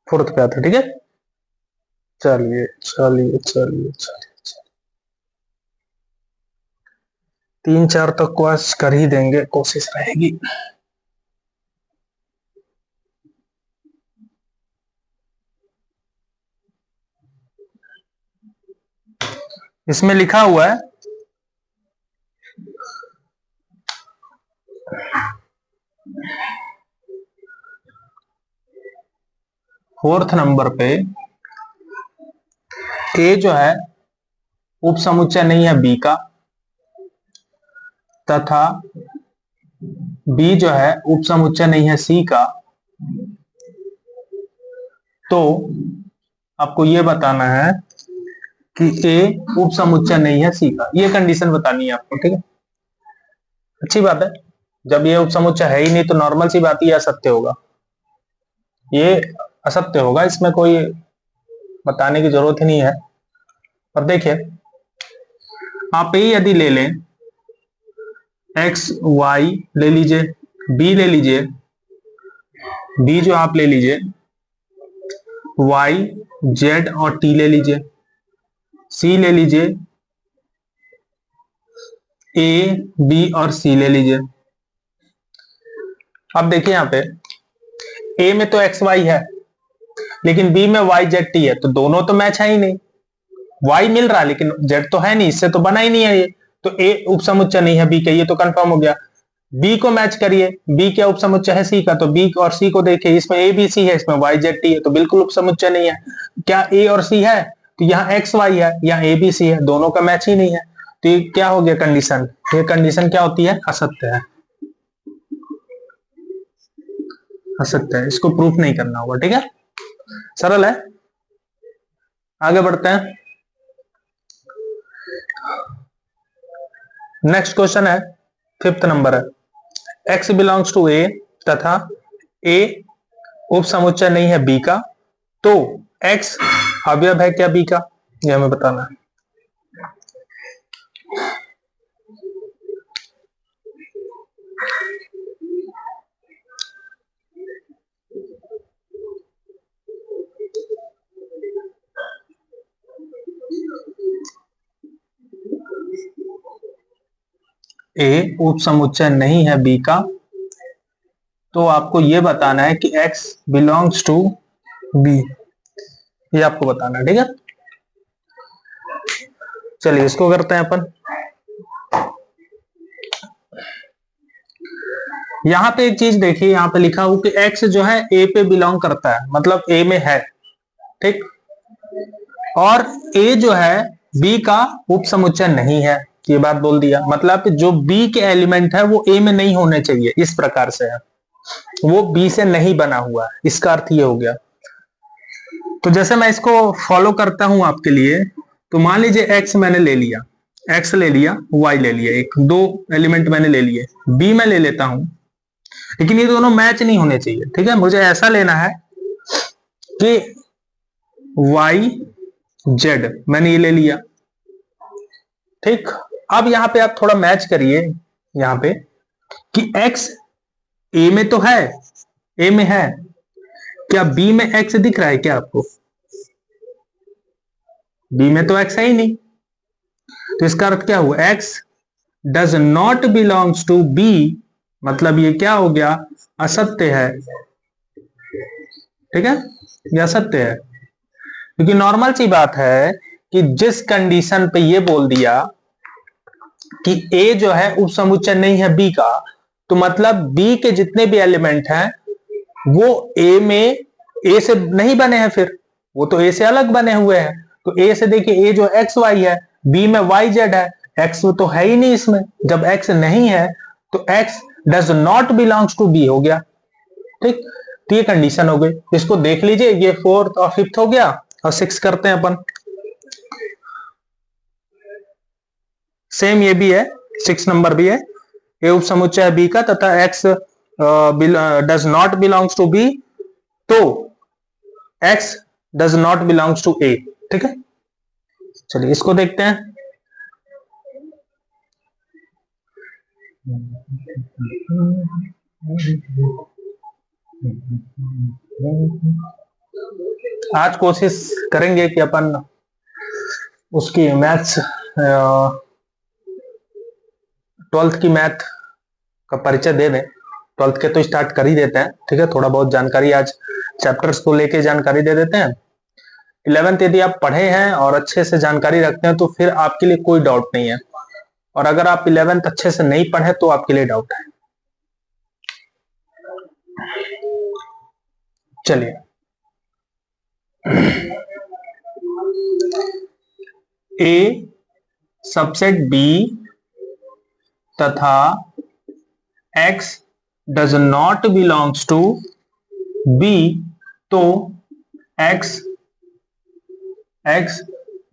फोर्थ पे आते हैं। ठीक है, चलिए चलिए चलिए चलिए, 3 4 तक क्वेश्चन कर ही देंगे, कोशिश रहेगी। इसमें लिखा हुआ है फोर्थ नंबर पे ए जो है उपसमुच्चय नहीं है बी का, तथा बी जो है उपसमुच्चय नहीं है सी का, तो आपको यह बताना है कि ए उपसमुच्चय नहीं है सी का। यह कंडीशन बतानी है आपको। ठीक है, अच्छी बात है, जब ये उपसमुच्चय है ही नहीं तो नॉर्मल सी बात ही असत्य होगा, ये असत्य होगा, इसमें कोई बताने की जरूरत ही नहीं है। और देखिए, आप ये यदि ले लें, एक्स वाई ले लीजिए, बी ले लीजिए, बी जो आप ले लीजिए, वाई जेड और टी ले लीजिए, सी ले लीजिए, ए बी और सी ले लीजिए। अब देखिए यहां पे ए में तो एक्स वाई है, लेकिन बी में वाई जेड टी है, तो दोनों तो मैच है ही नहीं। वाई मिल रहा है लेकिन जेड तो है नहीं, इससे तो बना ही नहीं है ये, तो ए उपसमुच्चय नहीं है बी के, ये तो कंफर्म हो गया। बी को मैच करिए, बी क्या उपसमुच्चय है सी का, तो बी और सी को देखिए, इसमें ए बी सी है, इसमें वाई जेड टी है, तो बिल्कुल उपसमुच्चय नहीं है। क्या ए और सी है, तो यहाँ एक्स वाई है, यहाँ ए बी सी है, दोनों का मैच ही नहीं है, तो ये क्या हो गया कंडीशन, ये कंडीशन क्या होती है, असत्य है, असत्य है, इसको प्रूफ नहीं करना होगा। ठीक है, सरल है, आगे बढ़ते हैं। नेक्स्ट क्वेश्चन है, फिफ्थ नंबर है, x बिलोंग्स टू ए तथा ए उपसमुच्चय नहीं है बी का, तो x अवयव है क्या बी का, यह हमें बताना है। ए उपसमुच्चय नहीं है बी का, तो आपको यह बताना है कि x बिलोंग्स टू बी, ये आपको बताना है। ठीक है, चलिए इसको करते हैं अपन। यहां पे एक चीज देखिए, यहां पे लिखा हो कि x जो है a पे बिलोंग करता है, मतलब a में है। ठीक, और a जो है b का उपसमुच्चय नहीं है, ये बात बोल दिया, मतलब जो b के एलिमेंट है वो a में नहीं होने चाहिए, इस प्रकार से है, वो b से नहीं बना हुआ है, इसका अर्थ ये हो गया। तो जैसे मैं इसको फॉलो करता हूं आपके लिए, तो मान लीजिए x मैंने ले लिया, x ले लिया, y ले लिया, एक दो एलिमेंट मैंने ले लिए, b मैं ले लेता हूं, लेकिन ये दोनों मैच नहीं होने चाहिए। ठीक है, मुझे ऐसा लेना है कि y z मैंने ये ले लिया। ठीक, अब यहां पे आप थोड़ा मैच करिए, यहां पे कि x a में तो है, a में है, क्या b में x दिख रहा है क्या आपको, b में तो x है ही नहीं, तो इसका अर्थ क्या हुआ, x does not belongs to b, मतलब ये क्या हो गया, असत्य है। ठीक है, यह असत्य है, क्योंकि नॉर्मल सी बात है कि जिस कंडीशन पे ये बोल दिया कि ए जो है उप समुच्चय नहीं है बी का, तो मतलब बी के जितने भी एलिमेंट हैं वो ए में ए से नहीं बने हैं, फिर वो तो ए से अलग बने हुए हैं। तो ए से देखिए, ए जो एक्स वाई है, बी में वाई जेड है, एक्स तो है ही नहीं इसमें। जब एक्स नहीं है तो x does not belongs to B हो गया। ठीक, तो ये कंडीशन हो गई। इसको देख लीजिए, ये फोर्थ और फिफ्थ हो गया, और सिक्स करते हैं अपन। सेम ये भी है, 6 नंबर भी है, ए उप समुच्चय बी का तथा x does not belongs to B, तो x does not belongs to A. ठीक है, चलिए इसको देखते हैं। आज कोशिश करेंगे कि अपन उसकी मैथ्स 12th की मैथ का परिचय दे दें। 12th के तो स्टार्ट कर ही देते हैं, ठीक है, थोड़ा बहुत जानकारी आज चैप्टर्स को लेके जानकारी दे देते हैं। 11th यदि आप पढ़े हैं और अच्छे से जानकारी रखते हैं तो फिर आपके लिए कोई डाउट नहीं है, और अगर आप 11th अच्छे से नहीं पढ़े तो आपके लिए डाउट है। चलिए, ए सबसेट बी तथा x does not belongs to b, तो x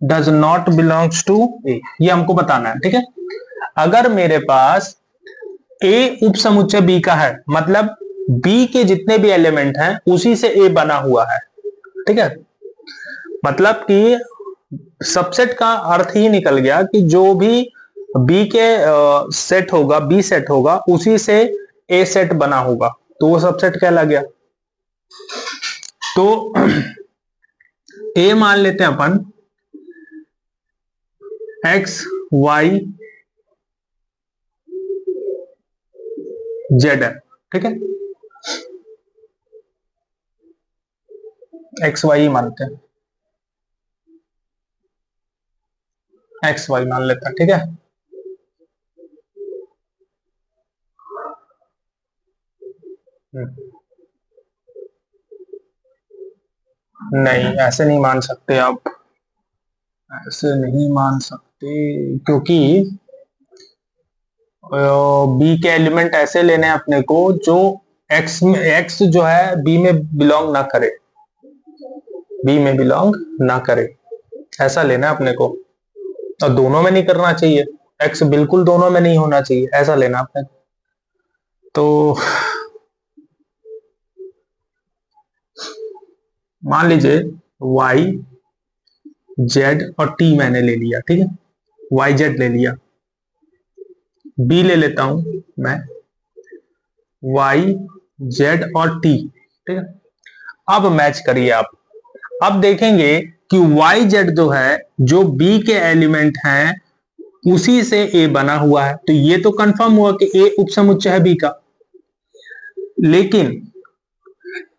does not belongs to a, ये हमको बताना है। ठीक है, अगर मेरे पास a उप समुच्चय b का है, मतलब b के जितने भी एलिमेंट हैं उसी से a बना हुआ है। ठीक है, मतलब कि सबसेट का अर्थ ही निकल गया कि जो भी बी के सेट होगा, बी सेट होगा, उसी से ए सेट बना होगा, तो वो सबसेट कहला गया। तो ए मान लेते हैं अपन एक्स वाई जेड है। ठीक है, एक्स वाई मानते हैं, एक्स वाई मान लेते हैं। ठीक है, नहीं ऐसे नहीं मान सकते आप, ऐसे नहीं मान सकते, क्योंकि बी के एलिमेंट ऐसे लेने हैं अपने को जो एक्स में, एक्स जो है बी में बिलोंग ना करे, बी में बिलोंग ना करे, ऐसा लेना है अपने को। और दोनों में नहीं करना चाहिए, एक्स बिल्कुल दोनों में नहीं होना चाहिए, ऐसा लेना अपने। तो मान लीजिए y z और t मैंने ले लिया। ठीक है, y z ले लिया, b ले लेता हूं मैं y z और t। ठीक है, अब मैच करिए आप। अब देखेंगे कि y z जो है, जो b के एलिमेंट हैं उसी से a बना हुआ है, तो ये तो कंफर्म हुआ कि a उप समुच्चय है b का। लेकिन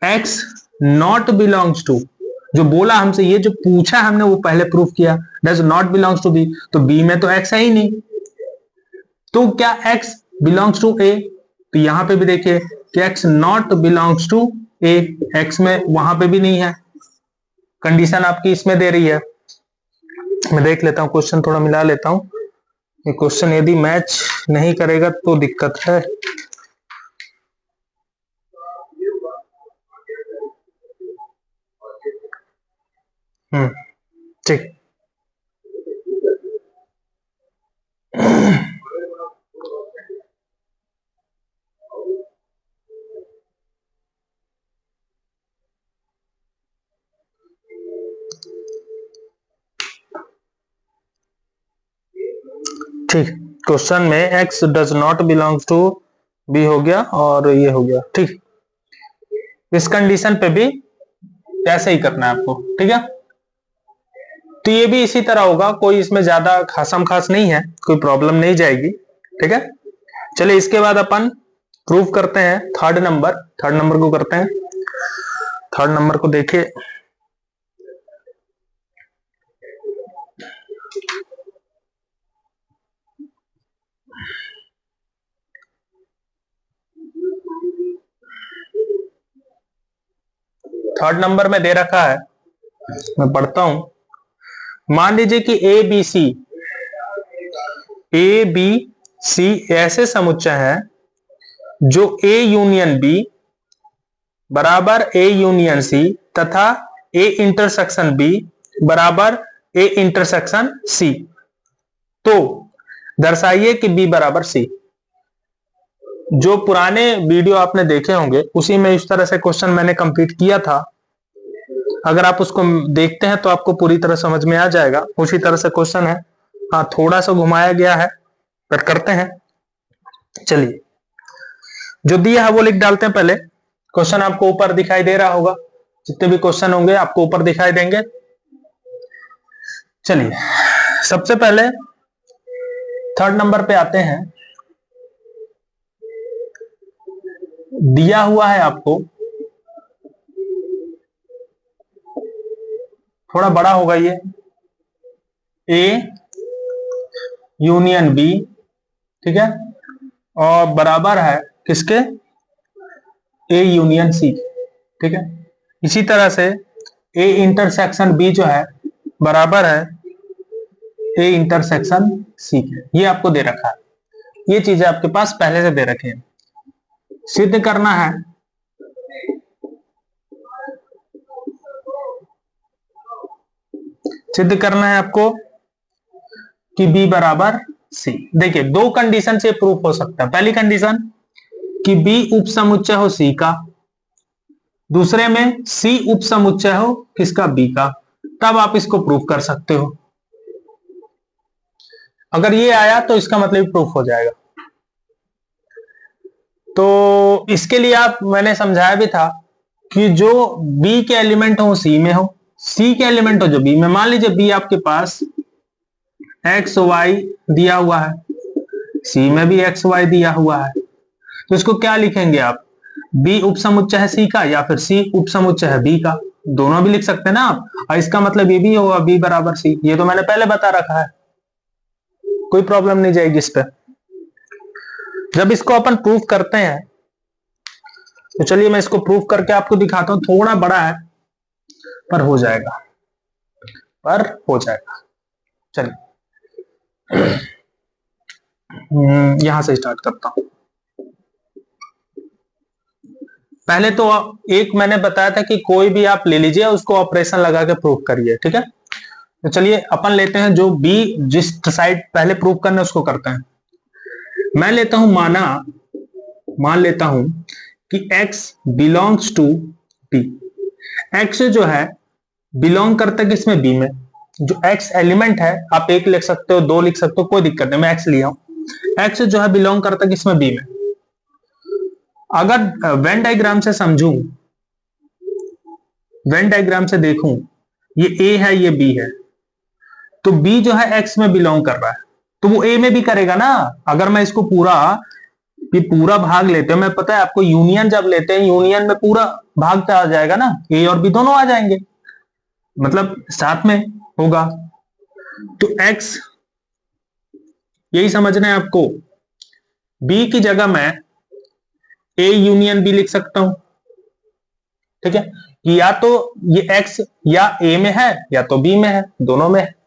x नॉट बिलोंग्स टू, जो बोला हमसे, ये जो पूछा हमने वो पहले प्रूफ किया, does not belongs to B, तो बी में तो x है ही नहीं, तो क्या x बिलोंग्स टू a? तो यहां पे भी देखिए कि x not belongs to a, x में वहां पे भी नहीं है, कंडीशन आपकी इसमें दे रही है। मैं देख लेता हूं, क्वेश्चन थोड़ा मिला लेता हूं, ये क्वेश्चन यदि मैच नहीं करेगा तो दिक्कत है। ठीक, ठीक, क्वेश्चन में x does not belongs to b हो गया और ये हो गया। ठीक, इस कंडीशन पे भी ऐसे ही करना है आपको। ठीक है, तो ये भी इसी तरह होगा, कोई इसमें ज्यादा खासम खास नहीं है, कोई प्रॉब्लम नहीं जाएगी। ठीक है, चलिए इसके बाद अपन प्रूफ करते हैं थर्ड नंबर को करते हैं। थर्ड नंबर को देखिए, थर्ड नंबर में दे रखा है, मैं पढ़ता हूं। मान लीजिए कि ए बी सी ऐसे समुच्चय है जो ए यूनियन बी बराबर ए यूनियन सी तथा ए इंटरसेक्शन बी बराबर ए इंटरसेक्शन सी। तो दर्शाइए कि बी बराबर सी। जो पुराने वीडियो आपने देखे होंगे उसी में इस तरह से क्वेश्चन मैंने कंप्लीट किया था। अगर आप उसको देखते हैं तो आपको पूरी तरह समझ में आ जाएगा। उसी तरह से क्वेश्चन है, हाँ थोड़ा सा घुमाया गया है, पर करते हैं। चलिए, जो दिया है वो लिख डालते हैं। पहले क्वेश्चन आपको ऊपर दिखाई दे रहा होगा, जितने भी क्वेश्चन होंगे आपको ऊपर दिखाई देंगे। चलिए, सबसे पहले थर्ड नंबर पे आते हैं। दिया हुआ है आपको, थोड़ा बड़ा होगा ये, ए यूनियन बी, ठीक है, और बराबर है किसके, ए यूनियन सी, ठीक है। इसी तरह से ए इंटरसेक्शन बी जो है बराबर है ए इंटरसेक्शन सी के। ये आपको दे रखा है, ये चीजें आपके पास पहले से दे रखी है। सिद्ध करना है आपको कि बी बराबर सी। देखिए, दो कंडीशन से प्रूफ हो सकता है। पहली कंडीशन कि बी उपसमुच्चय हो सी का, दूसरे में सी उपसमुच्चय हो किसका, बी का, तब आप इसको प्रूफ कर सकते हो। अगर ये आया तो इसका मतलब प्रूफ हो जाएगा। तो इसके लिए मैंने समझाया भी था कि जो बी के एलिमेंट हो सी में हो, सी के एलिमेंट हो जो बी में। मान लीजिए बी आपके पास एक्स वाई दिया हुआ है, सी में भी एक्स वाई दिया हुआ है, तो इसको क्या लिखेंगे आप, बी उपसमुच्चय है सी का या फिर सी उपसमुच्चय है बी का, दोनों भी लिख सकते हैं ना आप। और इसका मतलब ये भी होगा बी बराबर सी। ये तो मैंने पहले बता रखा है, कोई प्रॉब्लम नहीं जाएगी इस पे। जब इसको अपन प्रूफ करते हैं तो चलिए मैं इसको प्रूफ करके आपको दिखाता हूं। थोड़ा बड़ा है पर हो जाएगा, चलिए यहां से स्टार्ट करता हूं। पहले तो एक मैंने बताया था कि कोई भी आप ले लीजिए, उसको ऑपरेशन लगा के प्रूफ करिए, ठीक है। तो चलिए अपन लेते हैं जो बी जिस साइड पहले प्रूफ करना उसको करते हैं। मैं लेता हूं मान लेता हूं कि x belongs to b। x जो है बिलोंग करता है किसमें, b में। जो x एलिमेंट है, आप एक लिख सकते हो, दो लिख सकते हो, कोई दिक्कत नहीं, मैं x लिया हूं। x जो है बिलोंग करता है किसमें, b में। अगर वेन डायग्राम से समझूं, वेन डायग्राम से देखूं, ये a है ये b है, तो b जो है x में बिलोंग कर रहा है तो वो a में भी करेगा ना। अगर मैं इसको पूरा भाग लेते हैं, मैं पता है आपको, यूनियन जब लेते हैं यूनियन में पूरा भाग तो आ जाएगा ना, a और b दोनों आ जाएंगे, मतलब साथ में होगा। तो x यही समझना है आपको, b की जगह मैं a यूनियन b लिख सकता हूं, ठीक है। या तो ये x या a में है या तो b में है, दोनों में है।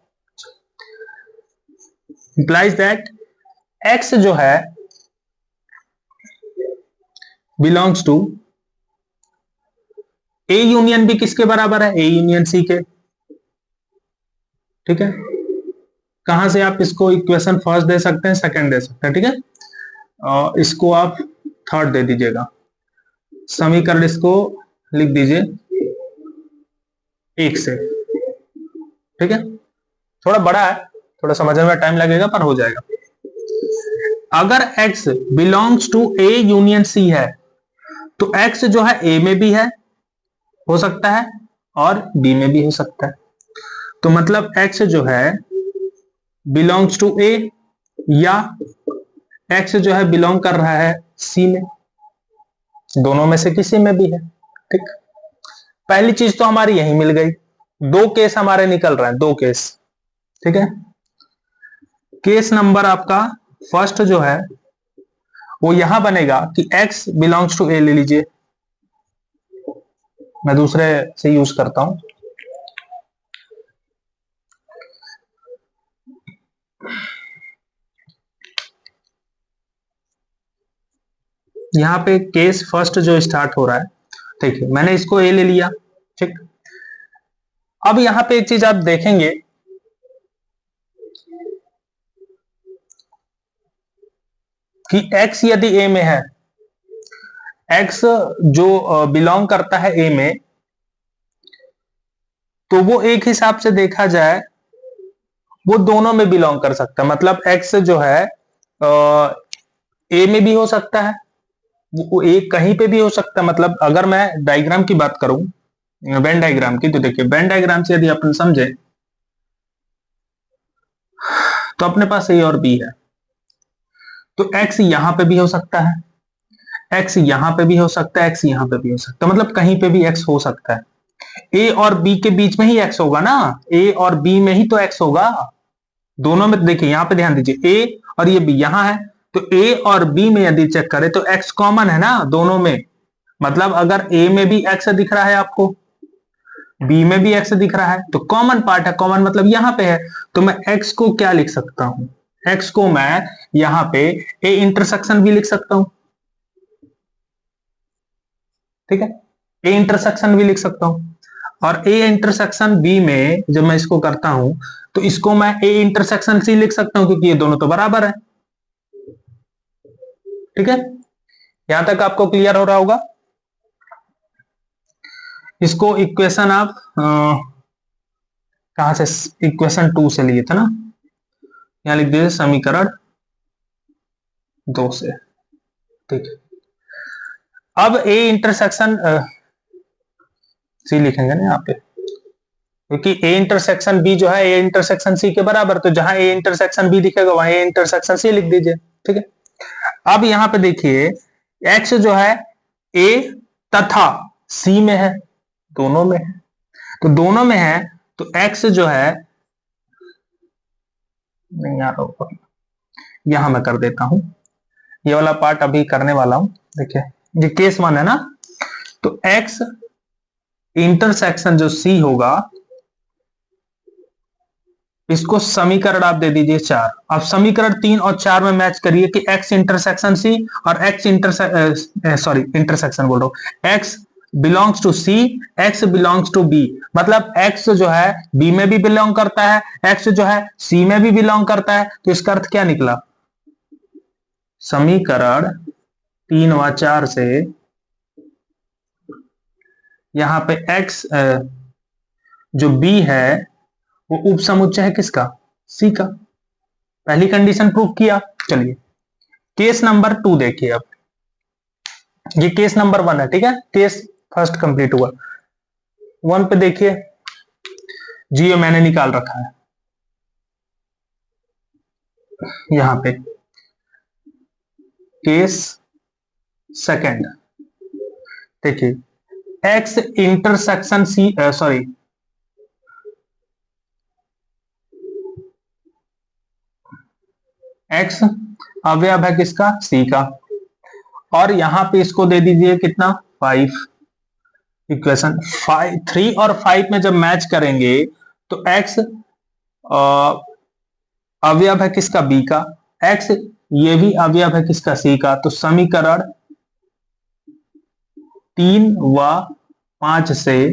implies that x जो है belongs to a union b किसके बराबर है, a यूनियन c के, ठीक है। कहां से आप इसको इक्वेशन फर्स्ट दे सकते हैं, सेकंड दे सकते हैं, ठीक है। और इसको आप थर्ड दे दीजिएगा, समीकरण इसको लिख दीजिए एक से, ठीक है। थोड़ा बड़ा है, थोड़ा समझने में टाइम लगेगा पर हो जाएगा। अगर x belongs to a union c है तो x जो है a में भी है, हो सकता है, और b में भी हो सकता है। तो मतलब x जो है बिलोंग्स टू a या x जो है बिलोंग कर रहा है c में, दोनों में से किसी में भी है, ठीक। पहली चीज तो हमारी यही मिल गई। दो केस हमारे निकल रहे हैं, दो केस, ठीक है। केस नंबर आपका फर्स्ट जो है वो यहां बनेगा कि x बिलोंग्स टू a ले लीजिए, मैं दूसरे से यूज करता हूं। यहाँ पे केस फर्स्ट जो स्टार्ट हो रहा है, ठीक है, मैंने इसको ए ले लिया, ठीक। अब यहाँ पे एक चीज आप देखेंगे कि x यदि a में है, x जो बिलोंग करता है a में, तो वो एक हिसाब से देखा जाए वो दोनों में बिलोंग कर सकता है। मतलब x जो है a में भी हो सकता है, वो a कहीं पे भी हो सकता है। मतलब अगर मैं डायग्राम की बात करूं, वेन डायग्राम की, तो देखिए वेन डायग्राम से यदि अपन समझे तो अपने पास a और b है, तो x यहां पे भी हो सकता है, x यहां पे भी हो सकता है, x यहां पे भी हो सकता है, मतलब कहीं पे भी x हो सकता है। a और b के बीच में ही x होगा ना, a और b में ही तो x होगा दोनों में। देखिए यहां पे ध्यान दीजिए, a और ये b यहां है, तो a और b में यदि चेक करें तो x कॉमन है ना दोनों में। मतलब अगर a में भी x दिख रहा है आपको, b में भी x दिख रहा है, तो कॉमन पार्ट है, कॉमन मतलब यहां पे है। तो मैं x को क्या लिख सकता हूं, x को मैं यहां पे a इंटरसेक्शन भी लिख सकता हूं, ठीक है, ए इंटरसेक्शन भी लिख सकता हूं। और ए इंटरसेक्शन बी में जब मैं इसको करता हूं तो इसको मैं ए इंटरसेक्शन सी लिख सकता हूं, क्योंकि ये दोनों तो बराबर है, ठीक है। यहां तक आपको क्लियर हो रहा होगा। इसको इक्वेशन आप कहां से, इक्वेशन 2 से लिए थे ना, यहां लिख दीजिए समीकरण 2 से, ठीक है। अब ए इंटरसेक्शन सी लिखेंगे ना यहाँ पे, क्योंकि ए इंटरसेक्शन बी जो है ए इंटरसेक्शन सी के बराबर, तो जहां ए इंटरसेक्शन बी दिखेगा वहां ए इंटरसेक्शन सी लिख दीजिए, ठीक है। अब यहां पे देखिए एक्स जो है ए तथा सी में है, दोनों में है, तो दोनों में है तो एक्स जो है, नहीं आ रहा होगा, यहां मैं कर देता हूं, ये वाला पार्ट अभी करने वाला हूं। देखिए ये केस 1 है ना, तो एक्स इंटरसेक्शन जो सी होगा, इसको समीकरण आप दे दीजिए 4। अब समीकरण 3 और 4 में मैच करिए कि x इंटरसेक्शन सी और x इंटरसेक्शन बोल रहा हूं, x belongs to C, x belongs to B. मतलब x जो है b में भी बिलोंग करता है, x जो है c में भी बिलोंग करता है, तो इसका अर्थ क्या निकला, समीकरण 3 व 4 से यहां पे x जो b है वो उपसमुच्चय है किसका, सी का। पहली कंडीशन प्रूव किया। चलिए केस नंबर 2 देखिए। अब ये केस नंबर 1 है, ठीक है, केस फर्स्ट कंप्लीट हुआ। 1 पे देखिए, जियो मैंने निकाल रखा है यहां पे, केस सेकंड देखिए, x intersection C, sorry x अवयव है किसका, सी का, और यहां पे इसको दे दीजिए कितना, 5। इक्वेशन 3 और 5 में जब मैच करेंगे तो एक्स अवयव है किसका, बी का, एक्स ये भी अवयव है किसका, सी का। तो समीकरण 3 व 5 से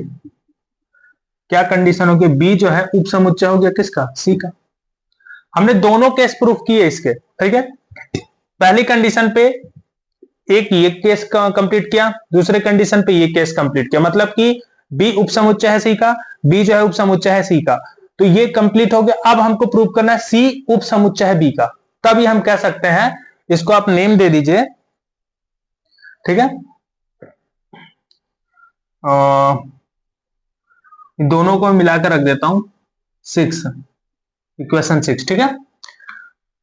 क्या कंडीशन होगी, बी जो है उपसमुच्चय हो गया किसका, सी का। हमने दोनों केस प्रूफ किए इसके, ठीक है। पहली कंडीशन पे एक ये केस कंप्लीट किया, दूसरे कंडीशन पे ये केस कंप्लीट किया, मतलब कि बी उपसमुच्चय है सी का, बी जो है उपसमुच्चय है सी का, तो ये कंप्लीट हो गया। अब हमको प्रूव करना है सी उपसमुच्चय है बी का, तभी हम कह सकते हैं, इसको आप नेम दे दीजिए, ठीक है। दोनों को मिलाकर रख देता हूं 6, इक्वेशन 6, ठीक है।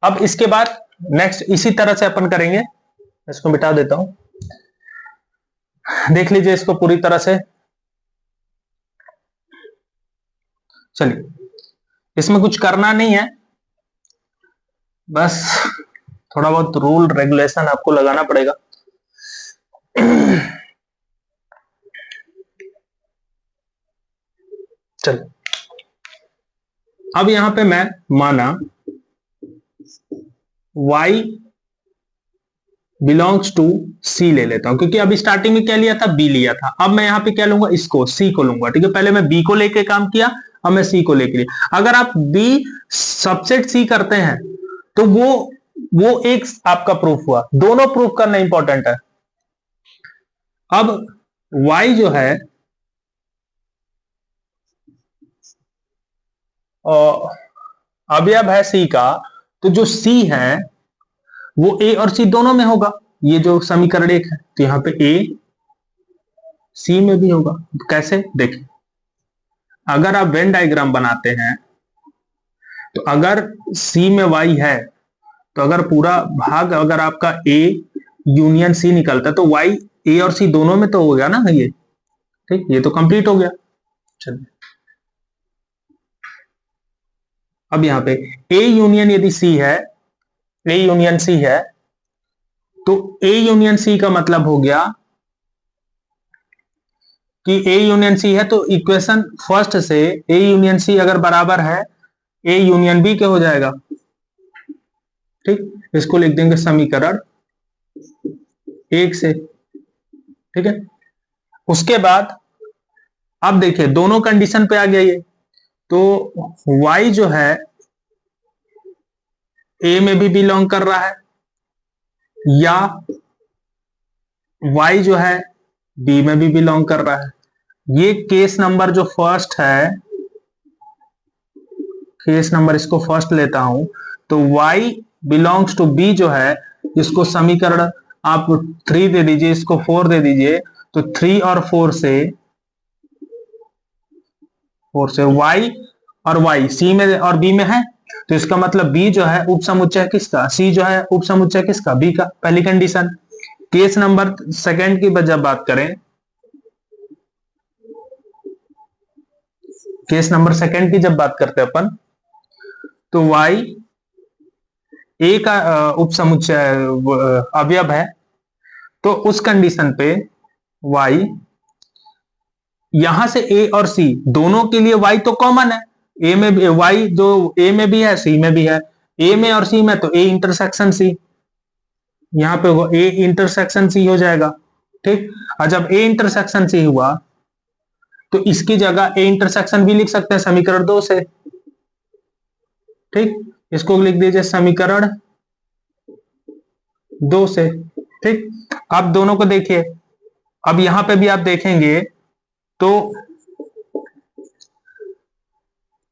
अब इसके बाद नेक्स्ट इसी तरह से अपन करेंगे, इसको मिटा देता हूं, देख लीजिए इसको पूरी तरह से। चलिए इसमें कुछ करना नहीं है, बस थोड़ा बहुत रूल रेगुलेशन आपको लगाना पड़ेगा। चलो अब यहां पे मैं माना y बिलोंग्स टू C ले लेता हूं, क्योंकि अभी स्टार्टिंग में क्या लिया था, B लिया था। अब मैं यहां पे क्या लूंगा, इसको C को लूंगा। ठीक है, पहले मैं B को लेके काम किया, अब मैं C को लेके लिया। अगर आप B सबसेट C करते हैं तो वो एक आपका प्रूफ हुआ। दोनों प्रूफ करना इंपॉर्टेंट है। अब y जो है अवयव है C का, तो जो C है वो A और C दोनों में होगा। ये जो समीकरण एक है, तो यहां पे A C में भी होगा। कैसे, देखिए, अगर आप वेन डायग्राम बनाते हैं तो अगर C में Y है, तो अगर पूरा भाग अगर आपका A यूनियन C निकलता है तो Y A और C दोनों में तो हो गया ना ये। ठीक, ये तो कंप्लीट हो गया। चलिए अब यहां पे A यूनियन यदि C है, A यूनियन C है, तो A यूनियन C का मतलब हो गया कि A यूनियन C है, तो इक्वेशन फर्स्ट से A यूनियन C अगर बराबर है A यूनियन B के हो जाएगा। ठीक, इसको लिख देंगे समीकरण एक से। ठीक है, उसके बाद अब देखिए दोनों कंडीशन पे आ गया ये, तो y जो है A में भी बिलोंग कर रहा है, या y जो है B में भी बिलोंग कर रहा है। ये केस नंबर जो फर्स्ट है, केस नंबर इसको फर्स्ट लेता हूं, तो y बिलोंग्स टू B जो है, इसको समीकरण आप 3 दे दीजिए, इसको 4 दे दीजिए, तो 3 और 4 से y और y C में और B में है, तो इसका मतलब B जो है उपसमुच्चय किसका, C जो है उपसमुच्चय किसका, B का। पहली कंडीशन। केस नंबर सेकंड की जब बात करें, केस नंबर सेकंड की जब बात करते हैं अपन, तो y A का उपसमुच्चय अवयव है, तो उस कंडीशन पे y यहां से A और C दोनों के लिए y तो कॉमन है। A में भी y जो A में भी है C में भी है, A में और C में तो A इंटरसेक्शन C, यहां पे A इंटरसेक्शन C हो जाएगा। ठीक, और जब A इंटरसेक्शन C हुआ तो इसकी जगह A इंटरसेक्शन B लिख सकते हैं समीकरण 2 से। ठीक, इसको लिख दीजिए समीकरण 2 से। ठीक, अब दोनों को देखिए, अब यहां पे भी आप देखेंगे तो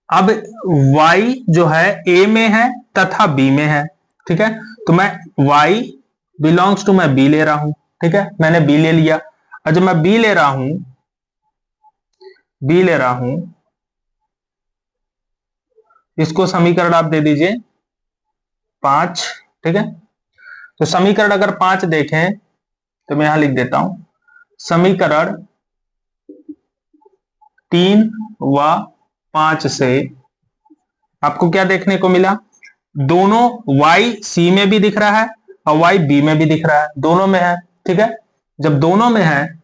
अब y जो है A में है तथा B में है। ठीक है, तो मैं y बिलोंग्स टू मैं B ले रहा हूं। ठीक है, मैंने B ले लिया, और जब मैं B ले रहा हूं, इसको समीकरण आप दे दीजिए 5। ठीक है, तो समीकरण अगर 5 देखें तो मैं यहां लिख देता हूं, समीकरण 3 व 5 से आपको क्या देखने को मिला, दोनों y C में भी दिख रहा है और y B में भी दिख रहा है, दोनों में है। ठीक है, जब दोनों में है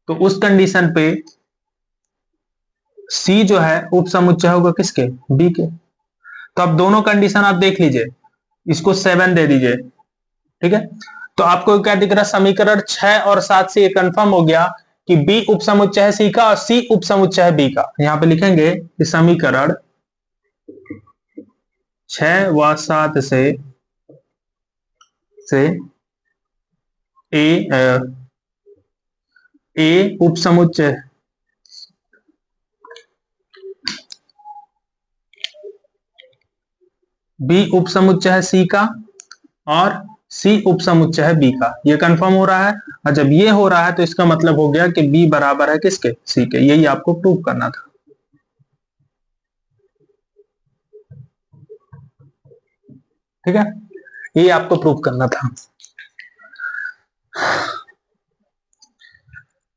तो उस कंडीशन पे C जो है उपसमुच्चय होगा किसके, B के। तो अब दोनों कंडीशन आप देख लीजिए, इसको 7 दे दीजिए। ठीक है, तो आपको क्या दिख रहा है, समीकरण 6 और 7 से ये कंफर्म हो गया कि B उपसमुच्चय है C का और C उपसमुच्चय है B का। यहां पे लिखेंगे कि समीकरण 6 व 7 से A उपसमुच्चय B उपसमुच्चय है C का और C उपसमुच्चय है B का। ये कंफर्म हो रहा है, और जब ये हो रहा है तो इसका मतलब हो गया कि B बराबर है किसके, C के। यही आपको प्रूव करना था। ठीक है, ये आपको प्रूव करना था।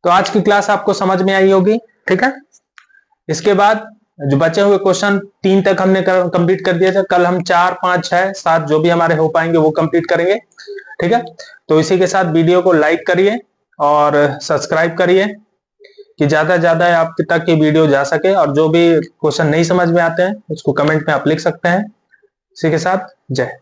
तो आज की क्लास आपको समझ में आई होगी। ठीक है, इसके बाद जो बचे हुए क्वेश्चन 3 तक हमने कंप्लीट कर दिया था, कल हम 4, 5, 6, 7 जो भी हमारे हो पाएंगे वो कंप्लीट करेंगे। ठीक है, तो इसी के साथ वीडियो को लाइक करिए और सब्सक्राइब करिए। कि ज्यादा से ज्यादा आप तक ये वीडियो जा सके, और जो भी क्वेश्चन नहीं समझ में आते हैं उसको कमेंट में आप लिख सकते हैं। इसी के साथ जय हिंद।